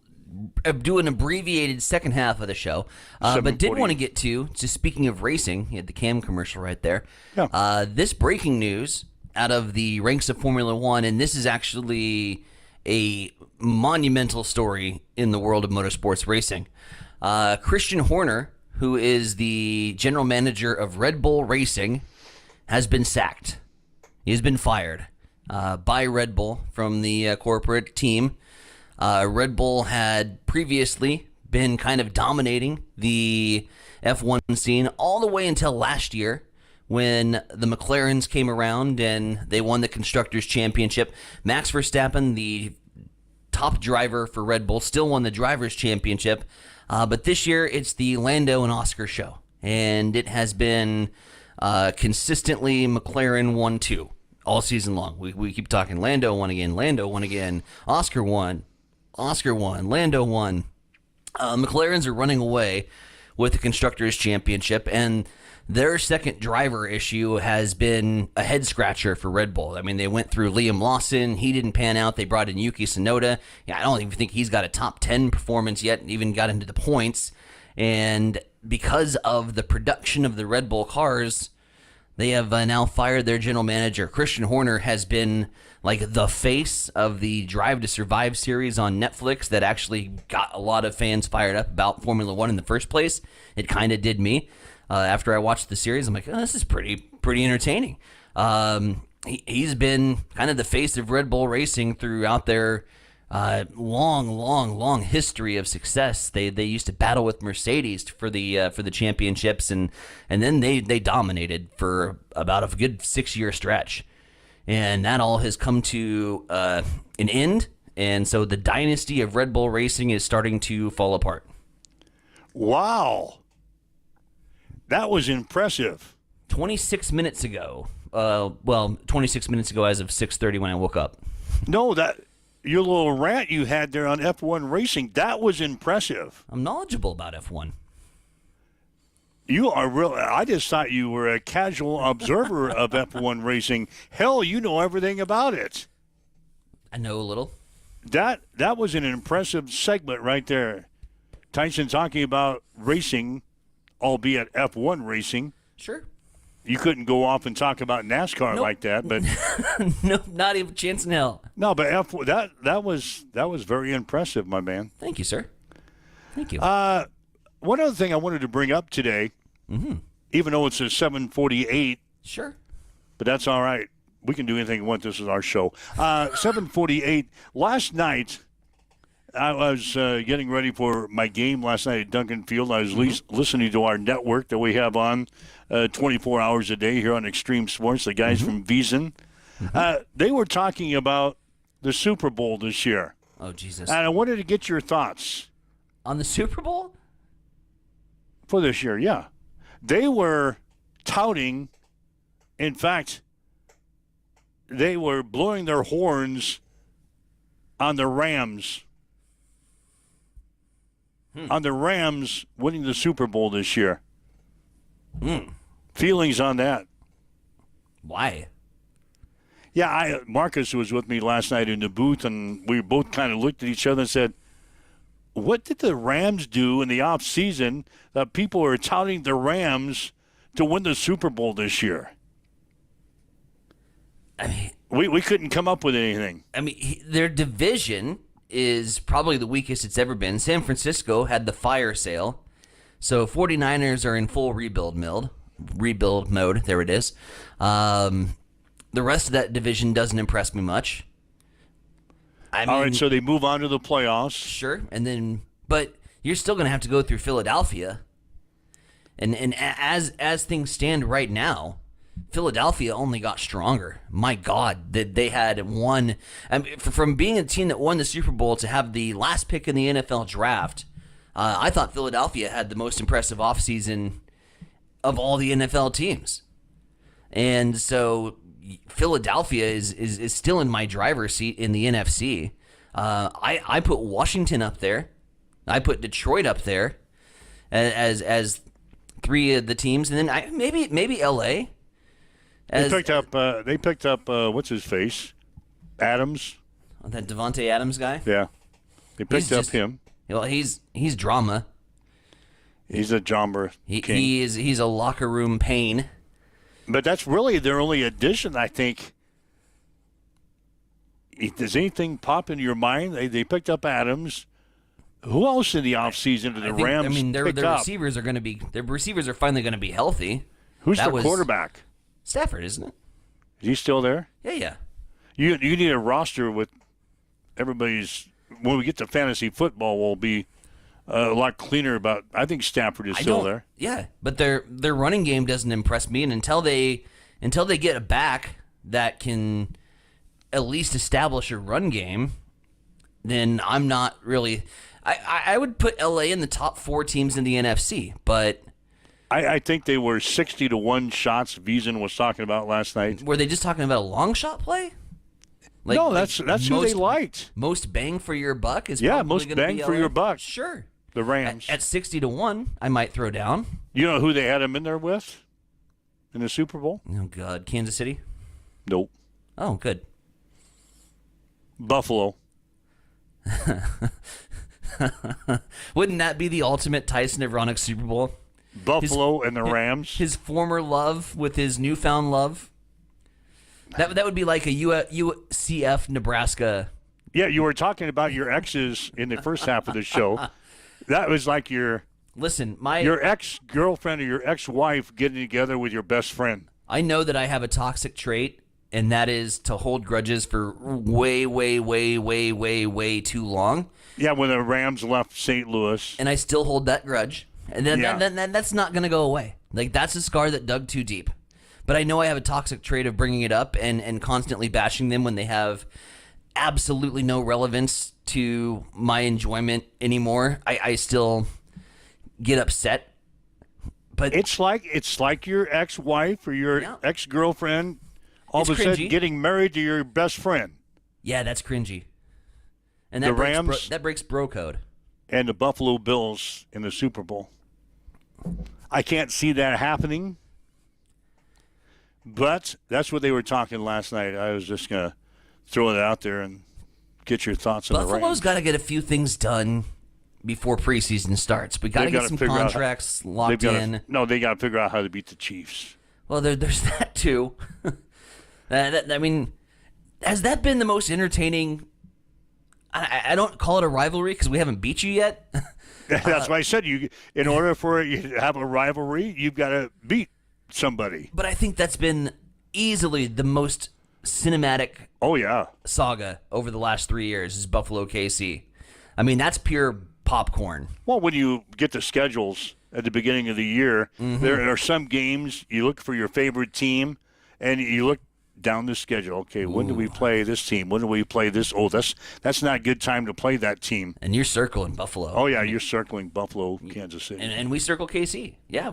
do an abbreviated second half of the show. But did want to get to, just speaking of racing, you had the Cam commercial right there. Yeah. This breaking news out of the ranks of Formula One, and this is actually a monumental story in the world of motorsports racing. Christian Horner, who is the general manager of Red Bull Racing, has been sacked. He has been fired by Red Bull from the corporate team. Red Bull had previously been kind of dominating the F1 scene all the way until last year when the McLarens came around and they won the Constructors' Championship. Max Verstappen, the top driver for Red Bull, still won the Drivers' Championship. But this year, it's the Lando and Oscar show. And it has been consistently McLaren 1-2 all season long. We keep talking Lando won again, Oscar won, Lando won. McLarens are running away with the Constructors' Championship, and their second driver issue has been a head-scratcher for Red Bull. I mean, they went through Liam Lawson. He didn't pan out. They brought in Yuki Tsunoda. I don't even think he's got a top 10 performance yet, and even got into the points. And because of the production of the Red Bull cars, they have now fired their general manager. Christian Horner has been like the face of the Drive to Survive series on Netflix that actually got a lot of fans fired up about Formula One in the first place. It kind of did me. After I watched the series, I'm like, oh, this is pretty entertaining. He's been kind of the face of Red Bull Racing throughout their long history of success. They used to battle with Mercedes for the championships, and then they dominated for about a good 6-year stretch, and that all has come to an end. And so the dynasty of Red Bull Racing is starting to fall apart. Wow. That was impressive. 26 minutes ago. 26 minutes ago as of 6:30 when I woke up. No, your little rant you had there on F1 racing, that was impressive. I'm knowledgeable about F1. You are real. I just thought you were a casual observer of F1 racing. Hell, you know everything about it. I know a little. That was an impressive segment right there. Tyson talking about racing, albeit F1 racing. Sure. You couldn't go off and talk about NASCAR like that, but no, not even a chance in hell. No, but F1, that was very impressive, my man. Thank you, sir. Thank you. One other thing I wanted to bring up today, even though it's a 7:48, sure, but that's all right. We can do anything we want. This is our show. 7:48. Last night, I was getting ready for my game last night at Duncan Field. I was listening to our network that we have on 24 hours a day here on Extreme Sports, the guys from Veasan. They were talking about the Super Bowl this year. Oh, Jesus. And I wanted to get your thoughts. On the Super Bowl? For this year, yeah. They were touting, in fact, they were blowing their horns on the Rams. On the Rams winning the Super Bowl this year. Feelings on that? Why? Yeah, Marcus was with me last night in the booth, and we both kind of looked at each other and said, what did the Rams do in the offseason that people are touting the Rams to win the Super Bowl this year? I mean, we couldn't come up with anything. I mean, their division is probably the weakest it's ever been. San Francisco had the fire sale, so 49ers are in full rebuild mode. There it is. The rest of that division doesn't impress me much. I mean, all right, so they move on to the playoffs. Sure, but you're still going to have to go through Philadelphia. And as things stand right now, Philadelphia only got stronger. My God, that they had won. I mean, from being a team that won the Super Bowl to have the last pick in the NFL draft, I thought Philadelphia had the most impressive offseason of all the NFL teams. And so Philadelphia is still in my driver's seat in the NFC. I put Washington up there. I put Detroit up there as three of the teams, and then maybe LA. They picked up what's his face, Adams. That Devontae Adams guy. Yeah, they picked up him. Well, he's drama. He's a jobber king. He's a locker room pain. But that's really their only addition, I think. Does anything pop into your mind? They picked up Adams. Who else in the offseason did the Rams I mean, their pick up? receivers are finally going to be healthy. Who's the quarterback? Stafford, isn't it? Is he still there? Yeah. You need a roster with everybody's. When we get to fantasy football, we'll be a lot cleaner about. I think Stafford is still there. Yeah, but their running game doesn't impress me, and until they get a back that can at least establish a run game, then I'm not really. I would put LA in the top 4 teams in the NFC, but I think they were 60-1 shots. Vizon was talking about last night. Were they just talking about a long shot play? No, that's who they liked. Most bang for your buck is most bang for your buck. Sure. The Rams. At 60-1, I might throw down. You know who they had him in there with in the Super Bowl? Oh, God. Kansas City? Nope. Oh, good. Buffalo. Wouldn't that be the ultimate Tyson ironic Super Bowl? Buffalo and the Rams? His former love with his newfound love? That would be like a UCF Nebraska. Yeah, you were talking about your exes in the first half of the show. That was like your ex-girlfriend or your ex-wife getting together with your best friend. I know that I have a toxic trait, and that is to hold grudges for way, way, way, way, way, way too long. Yeah, when the Rams left St. Louis. And I still hold that grudge. And then that's not going to go away. Like, that's a scar that dug too deep. But I know I have a toxic trait of bringing it up and constantly bashing them when they have absolutely no relevance to my enjoyment anymore. I still get upset. But it's like your ex-wife or your ex-girlfriend all of a sudden getting married to your best friend. Yeah, that's cringy. And the Rams that breaks bro code. And the Buffalo Bills in the Super Bowl. I can't see that happening. But that's what they were talking last night. I was just going to throw it out there and get your thoughts on the Rams. Buffalo's got to get a few things done before preseason starts. We got to get some contracts locked in. They got to figure out how to beat the Chiefs. Well, there's that too. I mean, has that been the most entertaining? I don't call it a rivalry because we haven't beat you yet. That's why I said in order for you to have a rivalry, you've got to beat somebody. But I think that's been easily the most cinematic saga over the last 3 years is Buffalo KC. I mean, that's pure popcorn. Well, when you get the schedules at the beginning of the year, there are some games you look for your favorite team, and you look down the schedule. Okay, when do we play this team? When do we play this? Oh, that's not a good time to play that team. And you're circling Buffalo. Oh, yeah, you're circling Buffalo, Kansas City. And we circle KC. Yeah,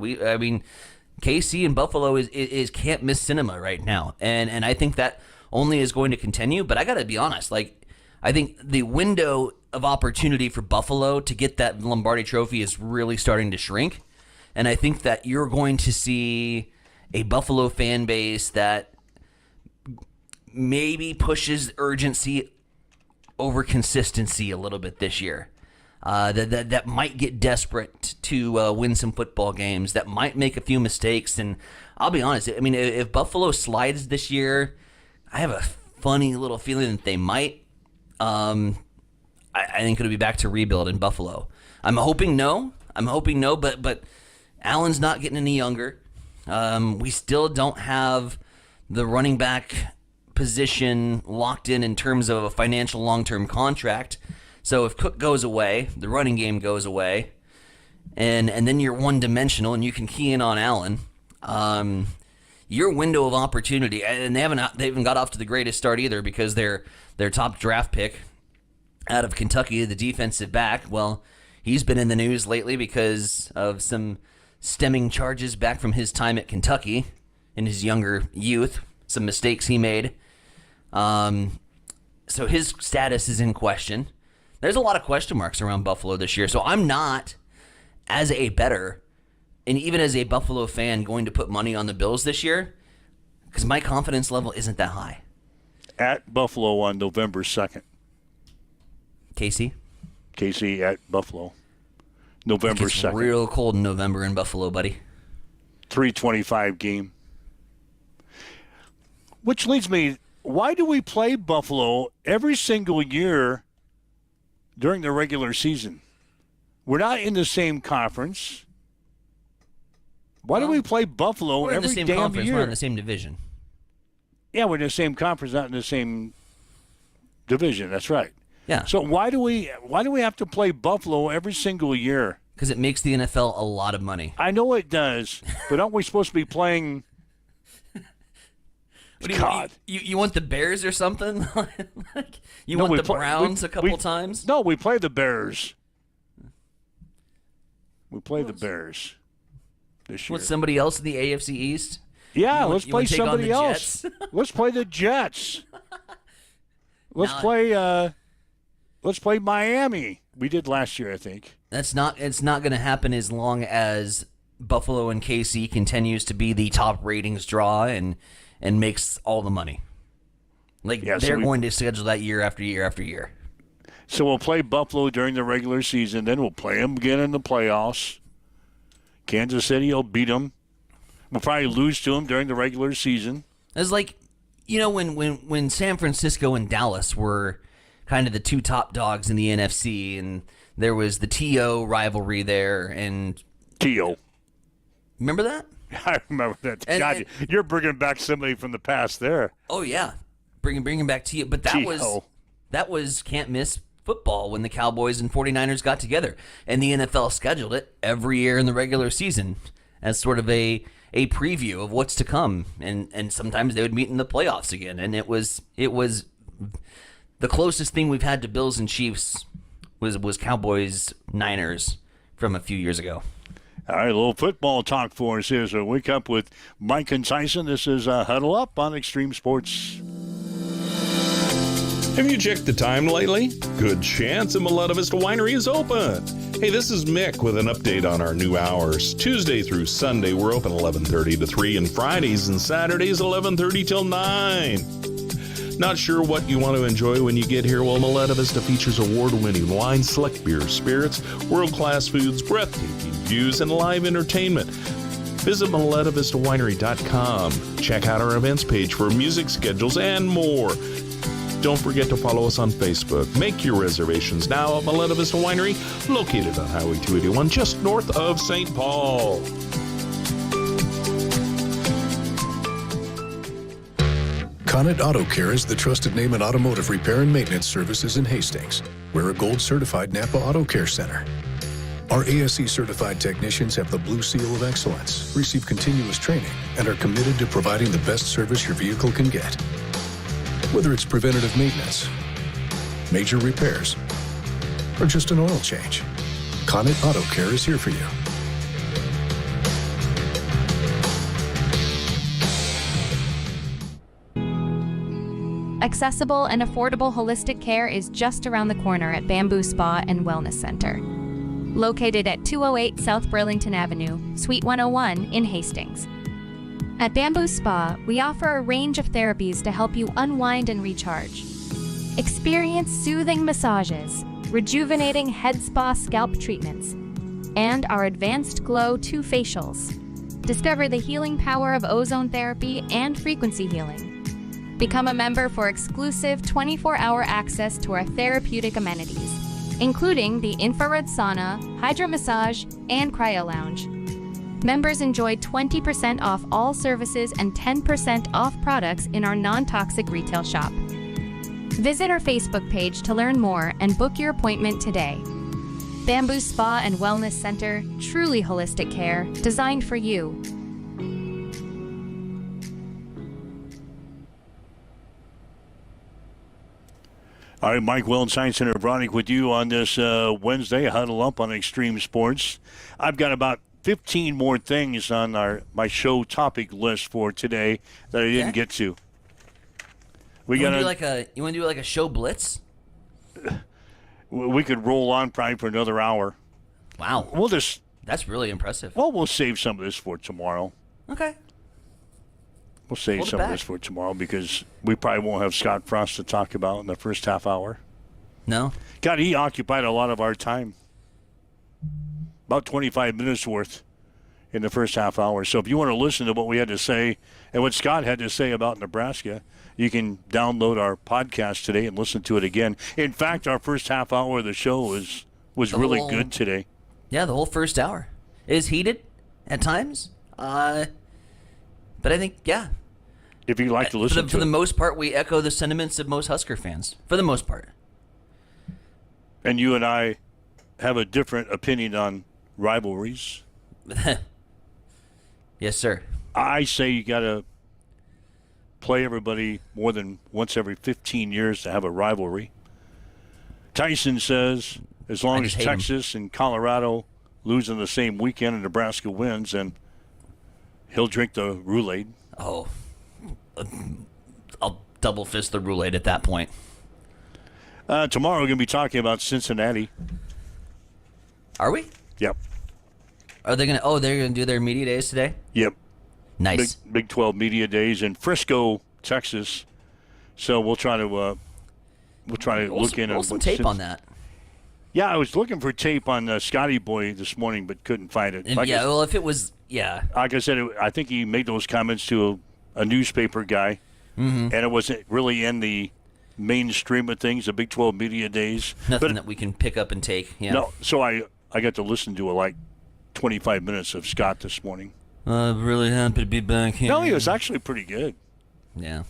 KC and Buffalo is can't miss cinema right now. And I think that only is going to continue. But I got to be honest, I think the window of opportunity for Buffalo to get that Lombardi Trophy is really starting to shrink. And I think that you're going to see a Buffalo fan base that maybe pushes urgency over consistency a little bit this year. That might get desperate to win some football games, that might make a few mistakes. And I'll be honest, I mean, if Buffalo slides this year, I have a funny little feeling that they might. I think it'll be back to rebuild in Buffalo. I'm hoping no, but Allen's not getting any younger. We still don't have the running back position locked in terms of a financial long-term contract. So if Cook goes away, the running game goes away, and then you're one-dimensional and you can key in on Allen, your window of opportunity, and they haven't got off to the greatest start either, because their top draft pick out of Kentucky, the defensive back, well, he's been in the news lately because of some stemming charges back from his time at Kentucky in his younger youth, some mistakes he made. So his status is in question. There's a lot of question marks around Buffalo this year, so I'm not, as a bettor, and even as a Buffalo fan, going to put money on the Bills this year, because my confidence level isn't that high. At Buffalo on November 2nd. KC at Buffalo. November 2nd. It's real cold in November in Buffalo, buddy. 3:25 game. Which leads me, why do we play Buffalo every single year during the regular season? We're not in the same conference. Why do we play Buffalo every damn year? We're in the same conference, we're in the same division. Yeah, we're in the same conference, not in the same division. That's right. Yeah. So why do we have to play Buffalo every single year? Because it makes the NFL a lot of money. I know it does, but aren't we supposed to be playing? God, you want the Bears or something? You want the Browns a couple times? No, we play the Bears. We play the Bears this year. Want somebody else in the AFC East? Yeah, let's play somebody else. Let's play the Jets. Let's play Miami. We did last year, I think. It's not going to happen as long as Buffalo and KC continues to be the top ratings draw and makes all the money. They're going to schedule that year after year after year. So we'll play Buffalo during the regular season, then we'll play them again in the playoffs. Kansas City will beat them. We'll probably lose to them during the regular season. It's when San Francisco and Dallas were kind of the two top dogs in the NFC, and there was the T.O. rivalry there. And T.O. Remember that? I remember that. God, you're bringing back somebody from the past there. Oh, yeah. Bringing back T.O. But that was can't miss football when the Cowboys and 49ers got together. And the NFL scheduled it every year in the regular season as sort of a preview of what's to come. And sometimes they would meet in the playoffs again. And it was the closest thing we've had to Bills and Chiefs was Cowboys Niners from a few years ago. All right, a little football talk for us here. So wake up with Mike and Tyson. This is Huddle Up on Extreme Sports. Have you checked the time lately? Good chance a Maletta Vista Winery is open. Hey, this is Mick with an update on our new hours. Tuesday through Sunday, we're open 11:30 to 3, and Fridays and Saturdays 11:30 till 9. Not sure what you want to enjoy when you get here? Well, Maletta Vista features award-winning wine, select beers, spirits, world-class foods, breathtaking views, and live entertainment. Visit MalettaVistaWinery.com. Check out our events page for music schedules and more. Don't forget to follow us on Facebook. Make your reservations now at Maletta Vista Winery, located on Highway 281, just north of St. Paul. Connet Auto Care is the trusted name in automotive repair and maintenance services in Hastings. We're a gold-certified Napa Auto Care Center. Our ASE certified technicians have the Blue Seal of Excellence, receive continuous training, and are committed to providing the best service your vehicle can get. Whether it's preventative maintenance, major repairs, or just an oil change, Connet Auto Care is here for you. Accessible and affordable holistic care is just around the corner at Bamboo Spa and Wellness Center. Located at 208 South Burlington Avenue, Suite 101 in Hastings. At Bamboo Spa, we offer a range of therapies to help you unwind and recharge. Experience soothing massages, rejuvenating head spa scalp treatments, and our Advanced Glow 2 facials. Discover the healing power of ozone therapy and frequency healing. Become a member for exclusive 24-hour access to our therapeutic amenities, including the infrared sauna, hydro massage, and cryo lounge. Members enjoy 20% off all services and 10% off products in our non-toxic retail shop. Visit our Facebook page to learn more and book your appointment today. Bamboo Spa and Wellness Center, truly holistic care, designed for you. All right, Mike Well, Science Center Bronick with you on this Wednesday, Huddle Up on Extreme Sports. I've got about 15 more things on my show topic list for today that I didn't get to. You want to do like a show blitz? We could roll on probably for another hour. Wow. That's really impressive. Well, we'll save some of this for tomorrow. Okay. We'll save some of this for tomorrow because we probably won't have Scott Frost to talk about in the first half hour. No? God, he occupied a lot of our time. About 25 minutes worth in the first half hour. So if you want to listen to what we had to say and what Scott had to say about Nebraska, you can download our podcast today and listen to it again. In fact, our first half hour of the show was really good today. Yeah, the whole first hour. It is heated at times. But I think, yeah. If you'd like to listen to it. For the most part, we echo the sentiments of most Husker fans. For the most part. And you and I have a different opinion on rivalries. Yes, sir. I say you got to play everybody more than once every 15 years to have a rivalry. Tyson says as long as Texas and Colorado lose in the same weekend and Nebraska wins, then he'll drink the Roulade. Oh, I'll double fist the Roulade at that point. Tomorrow we're going to be talking about Cincinnati. Are we? Yep. Are they going to? Oh, they're going to do their media days today? Yep. Nice. Big 12 media days in Frisco, Texas. So we'll try to look in on some tape on that. Yeah, I was looking for tape on Scotty Boy this morning, but couldn't find it. If it was, like I said, I think he made those comments to a newspaper guy, and it wasn't really in the mainstream of things, the Big 12 media days. Nothing that we can pick up and take. Yeah. No, so I got to listen to like 25 minutes of Scott this morning. Really happy to be back here. No, he was actually pretty good. Yeah.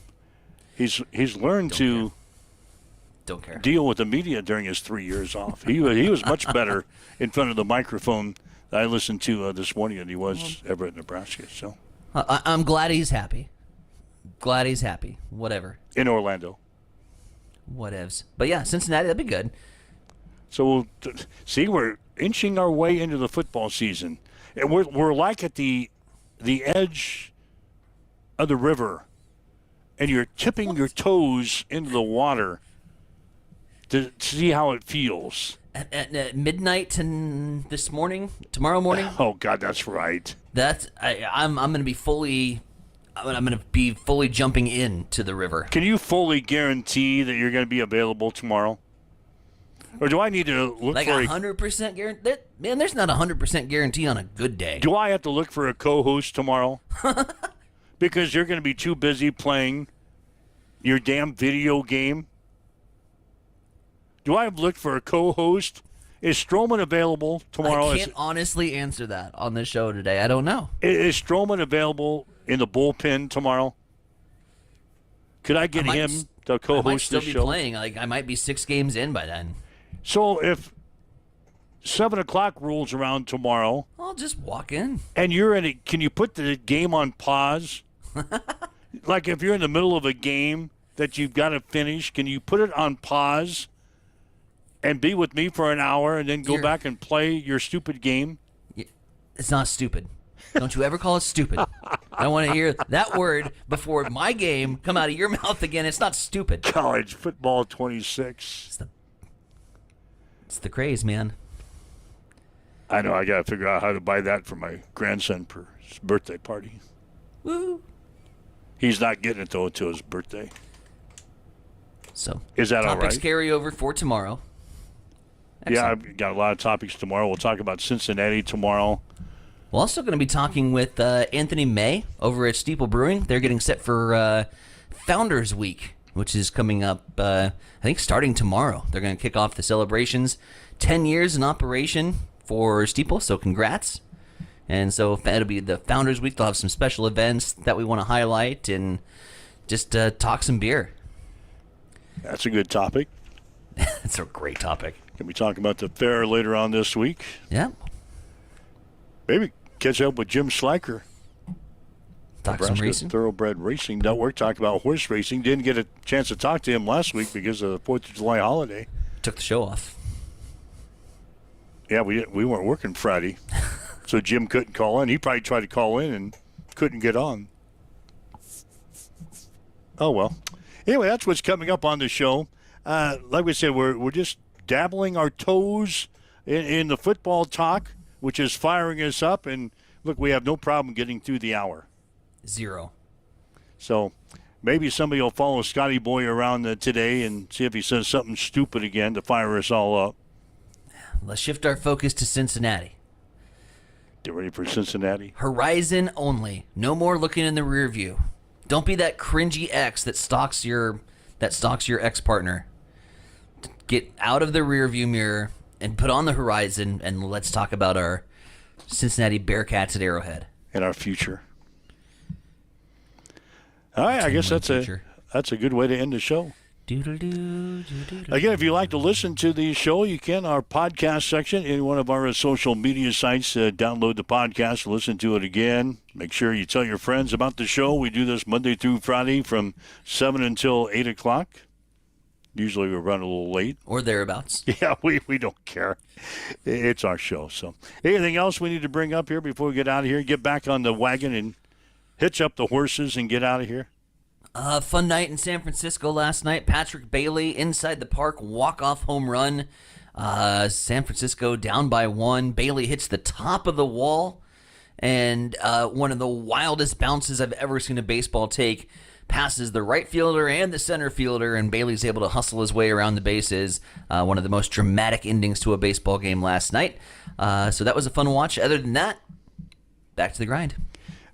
He's learned to don't care. Deal with the media during his 3 years off. He was much better in front of the microphone that I listened to this morning than he was ever at Nebraska. So I'm glad he's happy. Glad he's happy. Whatever. In Orlando. Whatevs. But yeah, Cincinnati, that'd be good. So see, we're inching our way into the football season, and we're like at the edge of the river, and you're tipping your toes into the water to see how it feels. At midnight tomorrow morning. Oh God, that's right. I'm going to be fully. I'm going to be fully jumping into the river. Can you fully guarantee that you're going to be available tomorrow? Or do I need to look like for 100% guarantee? Man, there's not 100% guarantee on a good day. Do I have to look for a co-host tomorrow? Because you're going to be too busy playing your damn video game? Do I have to look for a co-host? Is Stroman available tomorrow? I can't honestly answer that on the show today. I don't know. Is Stroman available in the bullpen tomorrow? Could I get him to co-host the show? I might still be show? playing. I might be 6 games in by then. So if 7 o'clock rolls around tomorrow. I'll just walk in. And you're in it. Can you put the game on pause? Like if you're in the middle of a game that you've got to finish, can you put it on pause and be with me for an hour and then go back and play your stupid game? It's not stupid. Don't you ever call it stupid. I don't want to hear that word before my game come out of your mouth again. It's not stupid. College football 26. It's the craze, man. I know. I got to figure out how to buy that for my grandson for his birthday party. Woo! He's not getting it, though, until his birthday. So, is that all right? Topics carry over for tomorrow. Excellent. Yeah, I've got a lot of topics tomorrow. We'll talk about Cincinnati tomorrow. We're also going to be talking with Anthony May over at Steeple Brewing. They're getting set for Founders Week, which is coming up, I think, starting tomorrow. They're going to kick off the celebrations. 10 years in operation for Steeple, so congrats. And so it'll be the Founders Week. They'll have some special events that we want to highlight and just talk some beer. That's a good topic. That's a great topic. Can we talk about the fair later on this week? Yeah. Maybe catch up with Jim Schleicher. Talk some racing. Thoroughbred Racing Network. Talk about horse racing. Didn't get a chance to talk to him last week because of the 4th of July holiday. Took the show off. Yeah, we weren't working Friday, so Jim couldn't call in. He probably tried to call in and couldn't get on. Oh, well. Anyway, that's what's coming up on the show. Like we said, we're just dabbling our toes in the football talk, which is firing us up. And, look, we have no problem getting through the hour. 0. So maybe somebody will follow Scotty Boy around today and see if he says something stupid again to fire us all up. Let's shift our focus to Cincinnati. Get ready for Cincinnati. Horizon only. No more looking in the rear view. Don't be that cringy ex that stalks your ex-partner. Get out of the rear view mirror and put on the horizon, and let's talk about our Cincinnati Bearcats at Arrowhead. And our future. All right, I guess that's a good way to end the show. Again, if you'd like to listen to the show, you can. Our podcast section in one of our social media sites. Download the podcast, listen to it again. Make sure you tell your friends about the show. We do this Monday through Friday from 7 until 8 o'clock. Usually we run a little late. Or thereabouts. Yeah, we don't care. It's our show. So anything else we need to bring up here before we get out of here? Get back on the wagon and hitch up the horses and get out of here? Fun night in San Francisco last night. Patrick Bailey inside the park, walk-off home run. San Francisco down by 1. Bailey hits the top of the wall, and one of the wildest bounces I've ever seen a baseball take. Passes the right fielder and the center fielder, and Bailey's able to hustle his way around the bases. One of the most dramatic endings to a baseball game last night. So that was a fun watch. Other than that, back to the grind.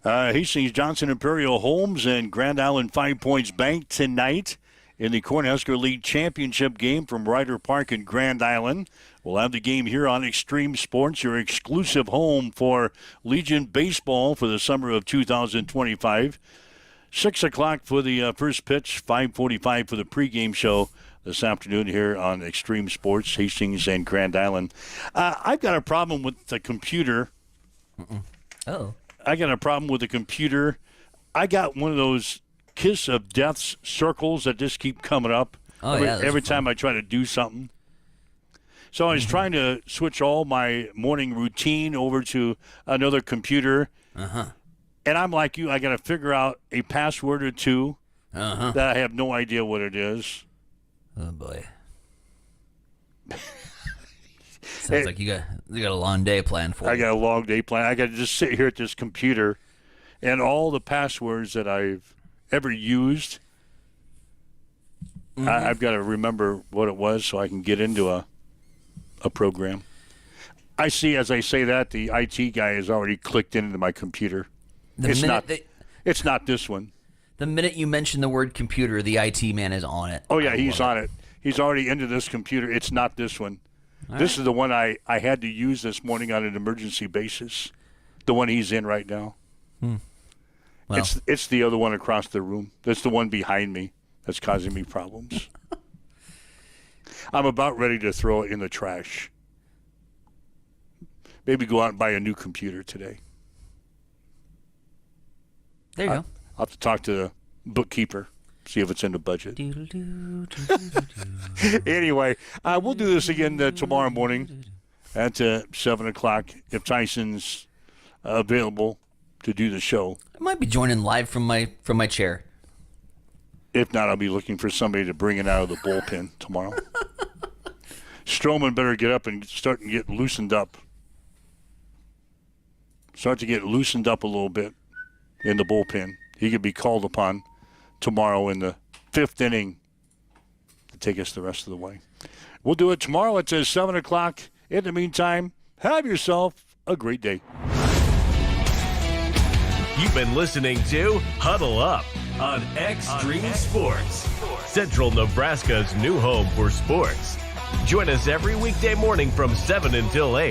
Hastings, Johnson, Imperial Homes, and Grand Island 5 Points Bank tonight in the Cornhusker League Championship game from Ryder Park in Grand Island. We'll have the game here on Extreme Sports, your exclusive home for Legion Baseball for the summer of 2025. 6 o'clock for the first pitch, 5:45 for the pregame show this afternoon here on Extreme Sports, Hastings and Grand Island. I've got a problem with the computer. Oh. I got a problem with the computer. I got one of those kiss of death's circles that just keep coming up every time I try to do something. So I was trying to switch all my morning routine over to another computer. And I'm like you, I got to figure out a password or two that I have no idea what it is. Oh, boy. Sounds like you got a long day planned for you. I got a long day planned. I got to just sit here at this computer, and all the passwords that I've ever used, I've got to remember what it was so I can get into a program. I see, as I say that, the IT guy has already clicked into my computer. It's not this one. The minute you mention the word computer, the IT man is on it. Oh, yeah, he's on it. He's already into this computer. It's not this one. This is the one I had to use this morning on an emergency basis, the one he's in right now. Well. It's the other one across the room. That's the one behind me that's causing me problems. I'm about ready to throw it in the trash. maybe go out and buy a new computer today. There you go. I'll have to talk to the bookkeeper, see if it's in the budget. Anyway, we'll do this again tomorrow morning at 7 o'clock if Tyson's available to do the show. I might be joining live from my chair. If not, I'll be looking for somebody to bring it out of the bullpen tomorrow. Stroman better get up and start to get loosened up. Start to get loosened up a little bit in the bullpen. He could be called upon tomorrow in the 5th inning to take us the rest of the way. We'll do it tomorrow at 7 o'clock. In the meantime, have yourself a great day. You've been listening to Huddle Up on Extreme Sports, Central Nebraska's new home for sports. Join us every weekday morning from 7 until 8.